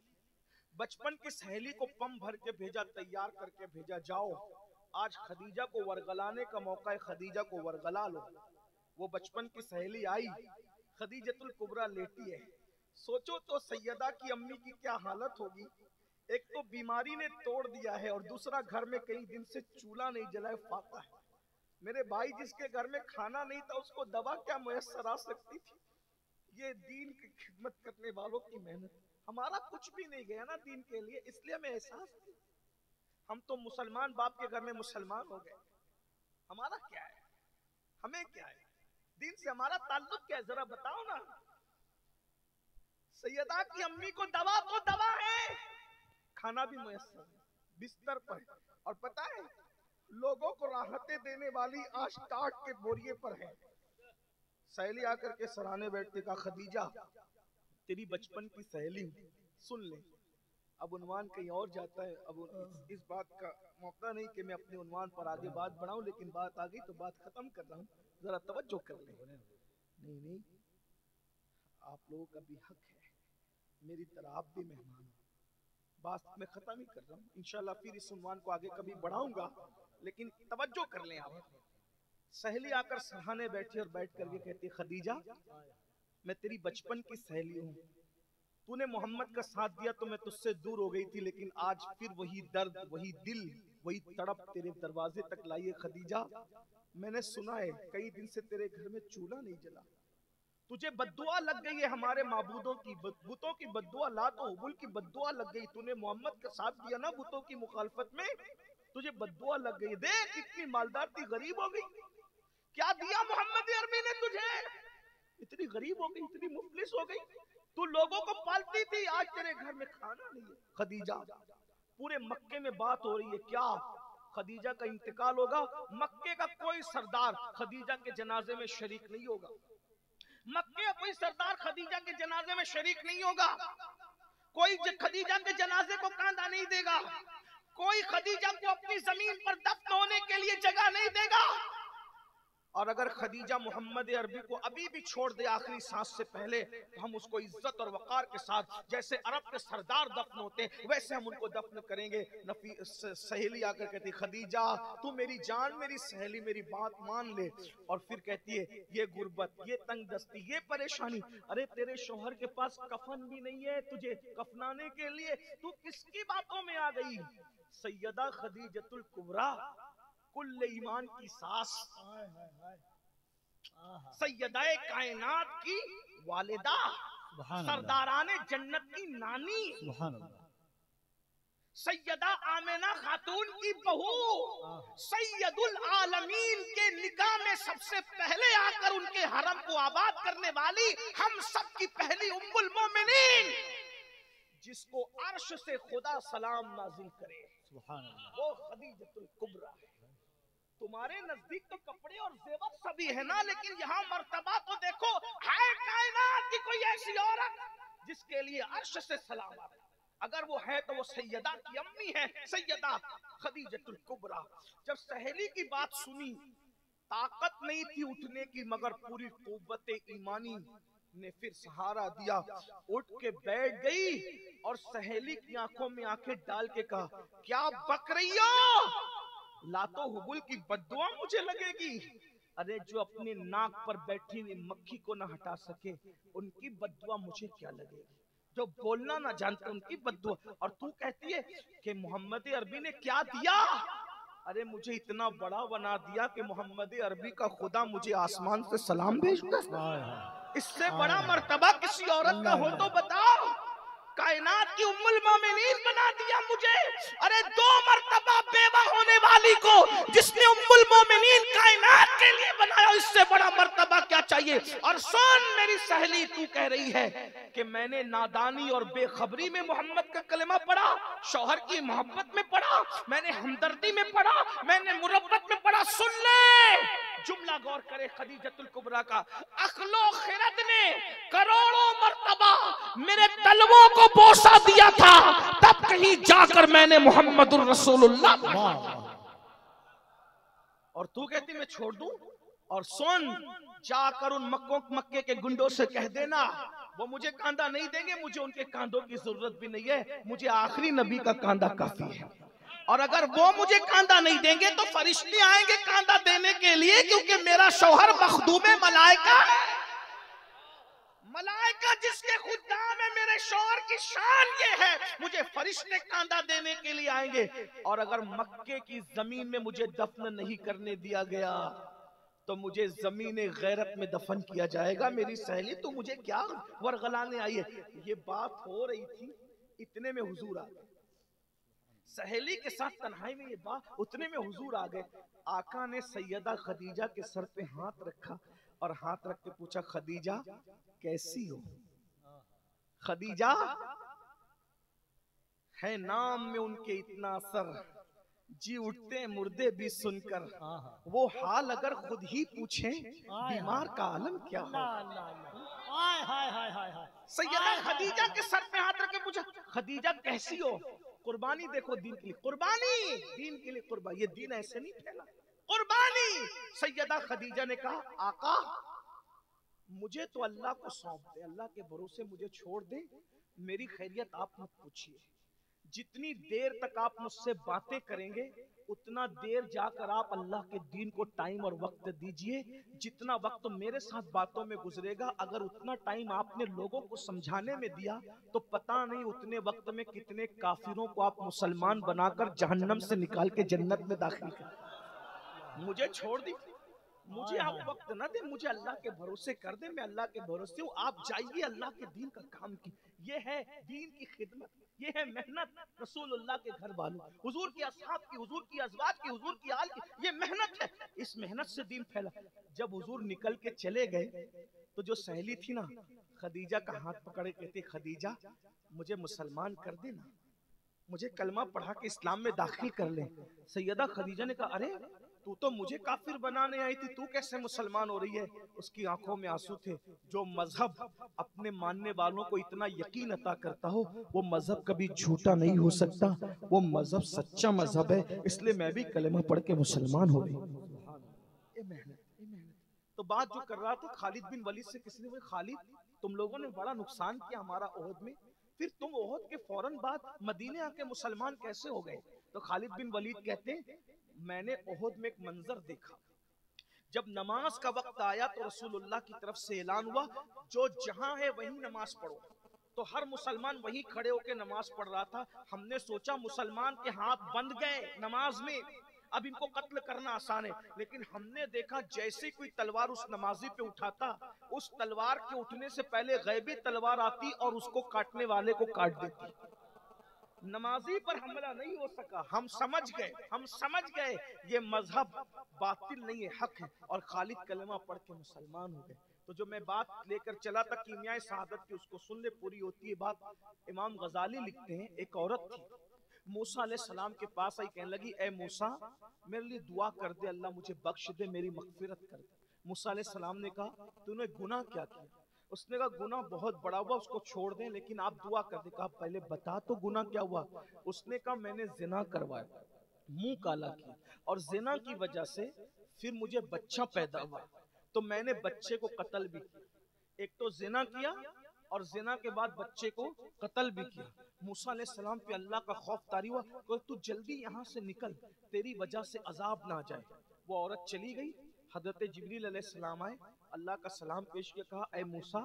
बचपन की सहेली को पम भर के भेजा, तैयार करके भेजा, जाओ आज खदीजा को वरगलाने का मौका है, खदीजा को वरगला लो। वो बचपन की सहेली आई, खदीजतुल कुबरा लेटी है। सोचो तो सैयदा की अम्मी की क्या हालत होगी। एक तो बीमारी ने तोड़ दिया है, और दूसरा घर में कई दिन से चूल्हा नहीं जलाए, फाका है। मेरे भाई जिसके घर में खाना नहीं था, उसको दवा क्या मुयस्सर आ सकती थी? ये दीन की खिदमत करने वालों की मेहनत। हमारा कुछ भी नहीं गया ना दीन के लिए, इसलिए हमें एहसास नहीं। हम तो मुसलमान बाप के घर में मुसलमान हो गए। हमारा क्या है, हमें क्या है, दीन से हमारा ताल्लुक क्या है, जरा बताओ ना। सैयदा की अम्मी को दवा तो दवा है, खाना भी मुयस्सर है, बिस्तर पर है, और पता है लोगों को राहतें देने वाली आज टाट के बोरिए पर है। सहेली आकर के सराहने बैठती, कहा खदीजा तेरी बचपन की सहेली हूं, सुन ले। अब उन्वान कहीं और जाता है, अब इस बात का मौका नहीं कि मैं अपने उन्वान पर आगे बात बढ़ाऊं, लेकिन बात आ गई तो बात खत्म कर रहा हूं, जरा तवज्जो कर ले। नहीं, आप लोगों का भी हक है, मेरी तरह आप भी मेहमान हो। बात मैं खत्म ही कर रहा हूँ, इंशाल्लाह फिर इस उन्वान को आगे कभी बढ़ाऊंगा, लेकिन तवज्जो कर लें आप। सहेली आकर सराहने बैठी और बैठ करके कहती, खदीजा मैं तेरी बचपन की सहेली हूँ, तूने मोहम्मद का साथ दिया तो मैं तुझसे दूर हो गई थी, लेकिन आज फिर वही दर्द, वही दिल, वही तड़प तेरे दरवाजे तक लाई है। खदीजा मैंने सुना है कई दिन से तेरे घर में चूल्हा नहीं जला, तुझे बद्दुआ लग गई है, हमारे माबूदों की बुतों की बद्दुआ, लात और हुबुल की बद्दुआ लग गई। तूने मोहम्मद का साथ दिया ना बुतों की मुखालफत में, तुझे बद्दुआ लग गई। देख इतनी मालदार थी, गरीब हो गई। क्या दिया मोहम्मद अरबी ने तुझे? इतनी गरीब हो गई, इतनी मुफलिस हो गई। तू लोगों को पालती थी, आज तेरे घर में खाना नहीं है। खदीजा पूरे मक्के में बात हो रही है, क्या खदीजा का इंतकाल होगा? मक्के का कोई सरदार खदीजा के जनाजे में शरीक नहीं होगा। मक्के का कोई सरदार खदीजा के जनाजे में शरीक नहीं होगा। कोई खदीजा के जनाजे को कांधा नहीं देगा। कोई खदीजा को अपनी जमीन पर दफन होने के लिए जगह नहीं देगा। और अगर खदीजा मोहम्मद अरबी को अभी भी छोड़ दे आखिरी सांस से पहले, तो हम उसको इज्जत और वकार के साथ, जैसे अरब के सरदार दफन होते हैं, वैसे हम उनको दफन करेंगे। सहेली आकर कहती, खदीजा तू मेरी जान, मेरी सहेली, मेरी बात मान ले। और फिर कहती है, ये गुर्बत, ये तंग दस्ती, ये परेशानी, अरे तेरे शोहर के पास कफन भी नहीं है तुझे कफनाने के लिए, तू किसकी बातों में आ गई? सैयदा खदीजतुल कुबरा कुल्ले ईमान की सास, सैयदाए कायनात की वालिदा, सरदाराने जन्नत की नानी, सैयदा आमिना खातून की बहू, सैयदुल आलमीन के निकाह में सबसे पहले आकर उनके हरम को आबाद करने वाली हम सब की पहली उम्मुल मोमिनीन, जिसको अर्श से खुदा सलाम नाजिल करे, वो खदीजतुल कुबरा है। तुम्हारे नजदीक तो कपड़े और जेवर सभी है ना, लेकिन यहाँ मर्तबा तो देखो, है कायनात की कोई ऐसी औरत जिसके लिए अर्श से सलाम आ रहा है। अगर वो है तो वो सैयदा की अम्मी है, सैयदा खदीजतुल कुबरा। जब सहेली की बात सुनी, ताकत नहीं थी उठने की, मगर पूरी कुव्वते ईमानी ने फिर सहारा दिया, उठ के बैठ गई और सहेली की आंखों में आंखें डाल के कहा, क्या बक रही हो? लातो हुबुल की बद्दुआ मुझे लगेगी? अरे जो अपने नाक पर बैठी हुई मक्खी को न हटा सके, उनकी बद्दुआ मुझे क्या लगेगी? जो बोलना ना जानते उनकी बद्दुआ। और तू कहती है कि मोहम्मद अरबी ने क्या दिया? अरे मुझे इतना बड़ा बना दिया कि मोहम्मद अरबी का खुदा मुझे आसमान से सलाम भेजता। इससे बड़ा मर्तबा किसी औरत का हो तो बताओ। कायनात की उम्मुल मोमिनीन बना दिया मुझे। अरे 2 मर्तबा बेवा होने वाली को जिसने उम्मुल मोमिनीन कायनात के लिए बनाया, इससे बड़ा मर्तबा क्या चाहिए? और सुन मेरी सहेली, तू कह रही है कि मैंने नादानी और बेखबरी में मोहम्मद का कलमा पढ़ा, शौहर की मोहब्बत में पढ़ा, मैंने हमदर्दी में पढ़ा, मैंने मुरब्बत में पढ़ा। सुन ले, जुमला गौर करे खदीजतुल कुबरा का। अक्लो खिरद ने करोड़ों मर्तबा मेरे तलवों को बोसा दिया था, तब कहीं जाकर मैंने मोहम्मदुर रसूलुल्लाह। और तू कहती मैं छोड़ दूं? और सुन, जाकर उन मक्के के गुंडों से कह देना, वो मुझे कांदा नहीं देंगे, मुझे उनके कांधों की जरूरत भी नहीं है, मुझे आखिरी नबी का कांदा काफी है। और अगर वो मुझे कांदा नहीं देंगे तो फरिश्ते आएंगे कांदा देने के लिए, क्योंकि मेरा शौहर मखदूम मलाइका है। मलाइका जिसके खुदाम है, मेरे शौहर की शान ये है, मुझे फरिश्ते कांदा देने के लिए आएंगे। और अगर मक्के की जमीन में मुझे दफन नहीं करने दिया गया तो मुझे जमीन गैरत में दफन किया जाएगा। मेरी सहेली, तो मुझे क्या वरगलाने आई है? ये बात हो रही थी, इतने में हुजूर आ गए। सहेली के साथ तन्हाई में ये बात, उतने में हुजूर आ गए। आका ने सैयदा खदीजा के सर पे हाथ रखा और हाथ रख के पूछा, खदीजा कैसी हो? खदीजा है नाम में उनके इतना असर, जी उठते मुर्दे भी सुनकर। वो हाल अगर खुद ही पूछे, बीमार का आलम क्या हो? सैयदा खदीजा के सर पे हाथ रख के पूछा, खदीजा कैसी हो? कुर्बानी देखो दीन के लिए, कुर्बानी दीन के लिए कुर्बानी। ये दीन ऐसे नहीं फैला, कुर्बानी। सैयदा खदीजा ने कहा, आका मुझे तो अल्लाह को सौंप दे, अल्लाह के भरोसे मुझे छोड़ दे, मेरी खैरियत आप मत पूछिए। जितनी देर तक आप मुझसे बातें करेंगे, उतना देर जाकर आप अल्लाह के दीन को टाइम और वक्त दीजिए। जितना वक्त मेरे साथ बातों में गुजरेगा, अगर उतना टाइम आपने लोगों को समझाने में दिया, तो पता नहीं उतने वक्त में कितने काफिरों को आप मुसलमान बनाकर जहन्नम से निकाल के जन्नत में दाखिल कर। मुझे छोड़ दी, मुझे आप वक्त ना दे, मुझे अल्लाह के भरोसे कर दे, मैं अल्लाह के भरोसे हूँ। आप जाइए अल्लाह के दीन का काम की। ये है दीन की खिदमत, ये है मेहनत रसूलुल्लाह के घर वालों, हुजूर की असहाब की, हुजूर की अज़वाज की, हुजूर की आल की, ये मेहनत है। इस मेहनत से दीन फैला। जब हुजूर निकल के चले गए तो जो सहेली थी ना, खदीजा का हाथ पकड़े कहती, खदीजा मुझे मुसलमान कर देना, मुझे कलमा पढ़ा के इस्लाम में दाखिल कर ले। सैयदा खदीजा ने कहा, अरे तू तो मुझे काफिर बनाने आई थी, तू कैसे मुसलमान हो रही है? उसकी आंखों में आंसू थे। जो मजहब अपने मानने वालों को इतना यकीन अता करता हो, वो मजहब कभी झूठा नहीं हो सकता, वो मजहब सच्चा मजहब है। इसलिए मैं भी कलमा पढ़ के मुसलमान हो गई। तो बात जो कर रहा था खालिद बिन वलीद से, किसी ने बोला, खालिद तुम लोगों ने बड़ा नुकसान किया हमारा ओहद में, फिर तुम ओहद के फौरन बाद मदीने आके मुसलमान कैसे हो गए? तो खालिद बिन वलीद कहते हैं, मैंने ओहद में एक मंजर देखा। जब नमाज का वक्त आया तो रसूलुल्लाह की तरफ से ऐलान हुआ, जो जहां है वहीं नमाज पढ़ो। तो हर मुसलमान वहीं खड़े होकर नमाज पढ़ रहा था। हमने सोचा मुसलमान के हाथ बंध गए नमाज में, अब इनको कत्ल करना आसान है, लेकिन हमने देखा जैसे कोई तलवार उस नमाजी पे उठाता, उस तलवार के उठने से पहले गैबी तलवार आती और उसको काटने वाले को काट देती। नमाजी पर हमला नहीं हो सका। हम समझ गए ये मजहब बातिल नहीं है, हक है, और खालिद कलमा पढ़ के मुसलमान हो गए। तो जो मैं बात लेकर चला था कीमिया शहादत की, उसको सुन ले, पूरी होती है बात। इमाम गजाली लिखते हैं, एक औरत थी मूसा अलैहिस्सलाम के पास आई, कहने लगी ए मूसा मेरे लिए दुआ कर दे, अल्लाह मुझे बख्श दे, मेरी मगफिरत कर दे। मूसा अलैहिस्सलाम ने कहा तूने गुनाह क्या किया? उसने कहा गुनाह बहुत बड़ा हुआ, उसको छोड़ दें, लेकिन आप दुआ कर दे। कहा पहले बता तो गुनाह क्या हुआ? उसने कहा मैंने जिना करवाया, मुंह काला किया, और जिना की वजह से फिर मुझे बच्चा पैदा हुआ, तो मैंने बच्चे को कत्ल भी किया। एक तो जिना किया और जिना के बाद बच्चे को कत्ल भी किया। मूसा अलैहिस्सलाम पे अल्लाह का खौफ तारी हुआ, तो तू जल्दी यहाँ से निकल, तेरी वजह से अजाब ना जाए। वो औरत चली गई। हजरत जिब्रील अलैहिस्सलाम आए, अल्लाह का सलाम पेश किया, कहा ए मूसा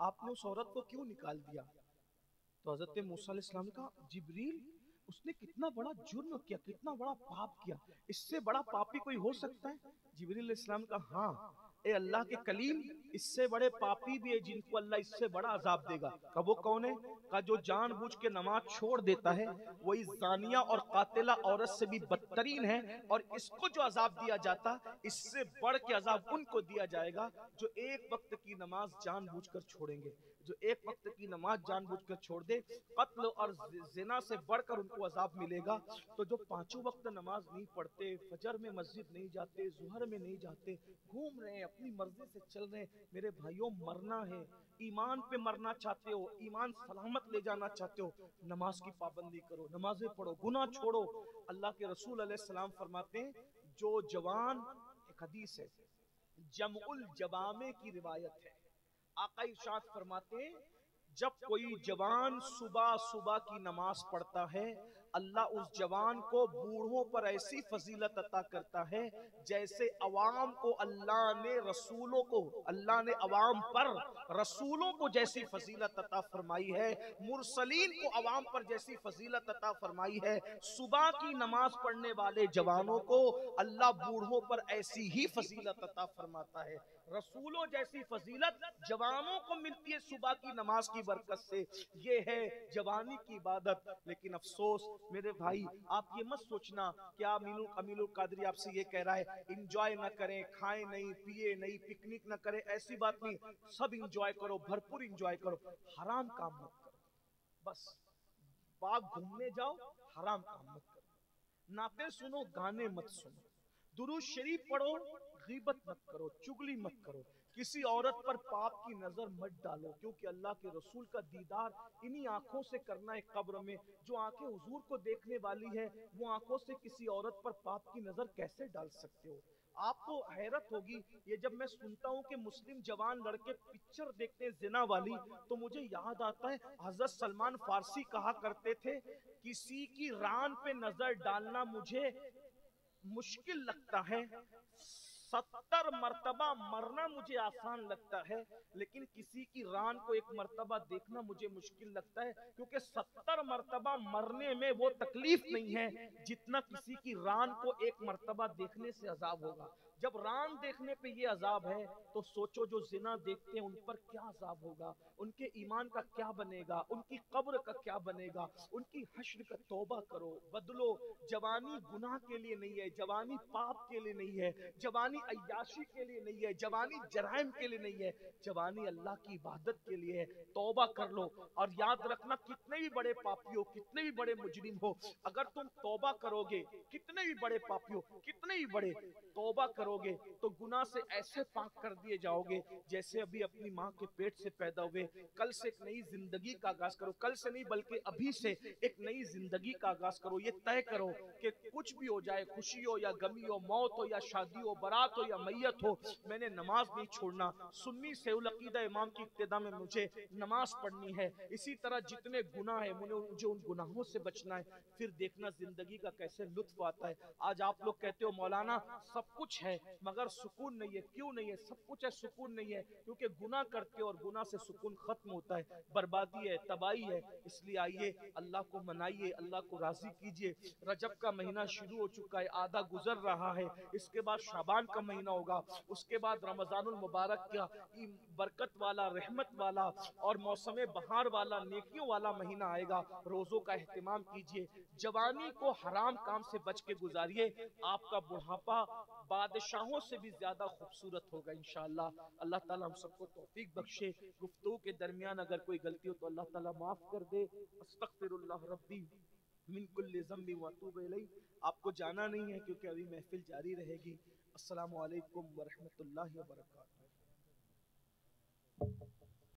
आपने उस औरत को क्यों निकाल दिया? तो हजरत मूसा अलैहिस्सलाम ने कहा जिब्रील उसने कितना बड़ा जुर्म किया, कितना बड़ा पाप किया, इससे बड़ा पापी कोई हो सकता है? जिब्रील अलैहिस्सलाम का हाँ ए अल्लाह के कलीम, इससे बड़े पापी भी है जिनको अल्लाह इससे बड़ा अजाब देगा। कब वो कौन है? का जो जानबूझ के नमाज छोड़ देता है, वही जानिया और कातिला औरत से भी बदतरीन है, और इसको जो अजाब दिया जाता, इससे बढ़ के अजाब उनको दिया जाएगा जो एक वक्त की नमाज जानबूझकर छोड़ेंगे। जो एक वक्त की नमाज जानबूझकर छोड़ दे, कत्ल और जिना से बढ़कर उनको अजाब मिलेगा। तो जो पांचों वक्त नमाज नहीं पढ़ते, फजर में मस्जिद नहीं जाते, जुहर में नहीं जाते, घूम रहे हैं, अपनी मर्जी से चल रहे हैं, मेरे भाइयों मरना है, ईमान पे मरना चाहते हो, ईमान सलामत ले जाना चाहते हो, नमाज की पाबंदी करो, नमाजें पढ़ो, गुनाह छोड़ो। अल्लाह के रसूल अलैहिस्सलाम फरमाते हैं, जो जवान, एक हदीस है जमउल जवामे की रिवायत है, आका इरशाद फरमाते हैं जब कोई जवान सुबह सुबह की नमाज पढ़ता है, अल्लाह उस जवान को बूढ़ों पर ऐसी फजीलत अता करता है जैसे अवाम को अल्लाह ने रसूलों को, अल्लाह ने अवाम पर रसूलों को जैसी फजीलत अता फरमाई है, मुरसलीन को अवाम पर जैसी फजीलत अता फरमाई है, सुबह की नमाज पढ़ने वाले जवानों को अल्लाह बूढ़ों पर ऐसी ही फजीलत अता फरमाता है। रसूलों जैसी फजीलत जवानों को मिलती है सुबह की नमाज की बरकत से। ये है जवानी की इबादत। लेकिन अफसोस मेरे भाई, आप ये मत सोचना क्या अमीनुल कादरी आपसे ये कह रहा है इंजॉय ना करें, खाएं नहीं, पिए नहीं, पिकनिक ना करें, ऐसी बात नहीं। सब इंजॉय करो, भरपूर इंजॉय करो, हराम काम मत करो। बस बाग घूमने जाओ, हराम काम मत करो, नाते सुनो, गाने मत सुनो, दुरूद शरीफ पढ़ो, गीबत मत करो, चुगली मत करो, किसी औरत पर पाप की नजर मत डालो, क्योंकि अल्लाह के रसूल का दीदार इन्हीं आंखों से करना है कब्र में। जो आंखें हुजूर को देखने वाली है, वो आंखों से किसी औरत पर पाप की नजर कैसे डाल सकते हो? आपको हैरत होगी ये जब मैं सुनता हूँ कि मुस्लिम जवान लड़के पिक्चर देखते हैं जिना वाली, तो मुझे याद आता है हजरत सलमान फारसी कहा करते थे, किसी की रान पे नजर डालना मुझे मुश्किल लगता है, 70 मर्तबा मरना मुझे आसान लगता है, लेकिन किसी की रान को एक मर्तबा देखना मुझे मुश्किल लगता है, क्योंकि 70 मर्तबा मरने में वो तकलीफ नहीं है जितना किसी की रान को एक मर्तबा देखने से अजाब होगा। जब रान देखने पे ये अजाब है, तो सोचो जो जिना देखते हैं उन पर क्या अजाब होगा, उनके ईमान का क्या बनेगा, उनकी कब्र का क्या बनेगा, उनकी हश्र का तौबा करो, बदलो। जवानी गुनाह के लिए नहीं है, जवानी पाप के लिए नहीं है, जवानी अय्याशी के लिए नहीं है, जवानी जराइम के लिए नहीं है, जवानी अल्लाह की इबादत के लिए है। तौबा कर लो, और याद रखना कितने भी बड़े पापी हो, कितने भी बड़े मुजरिम हो, अगर तुम तौबा करोगे, कितने भी बड़े पापी हो, कितने भी बड़े, तौबा करोगे तो गुनाह से ऐसे पाक कर दिए जाओगे जैसे अभी अपनी माँ के पेट से पैदा हुए। कल से एक नई जिंदगी का आगाज करो, कल से नहीं बल्कि अभी से एक नई जिंदगी का आगाज करो। ये तय करो कि कुछ भी हो जाए, खुशी हो या गमी हो, मौत हो या शादी हो, बारात हो या मैयत हो, मैंने नमाज नहीं छोड़ना। सुन्नी सेउल अकीदा इमाम की इब्तिदा में मुझे नमाज पढ़नी है। इसी तरह जितने गुनाह है मुझे उन गुनाहों से बचना है। फिर देखना जिंदगी का कैसे लुत्फ आता है। आज आप लोग कहते हो मौलाना सब सब कुछ है मगर सुकून नहीं है। क्यों नहीं है? सब कुछ है, सुकून नहीं है, क्योंकि गुनाह करते हो और गुनाह से सुकून खत्म होता है, बर्बादी है, तबाही है। इसलिए आइए अल्लाह को मनाइए, अल्लाह को राजी कीजिए। रजब का महीना शुरू हो चुका है, आधा गुजर रहा है, इसके बाद शाबान का महीना होगा, उसके बाद रमजानुल मुबारक का बरकत वाला, रहमत वाला और मौसम बहार वाला, नेकियों वाला महीना आएगा। रोजों का एहतिमाम कीजिए, जवानी को हराम काम से बच के गुजारिए, आपका बुढ़ापा बादशाहों से भी ज्यादा खूबसूरत होगा इंशाअल्लाह। अल्लाह ताला हम सबको तौफीक बख्शे। गुफ्तगू के दरमियान अगर कोई गलती हो तो अल्लाह ताला माफ कर दे। अस्तगफिरुल्लाह रब्बी मिन कुल्लि ज़म्बि व अतूबु इलैह। आपको जाना नहीं है क्योंकि अभी महफिल जारी रहेगी। अस्सलामु अलैकुम व रहमतुल्लाहि व बरकातहू।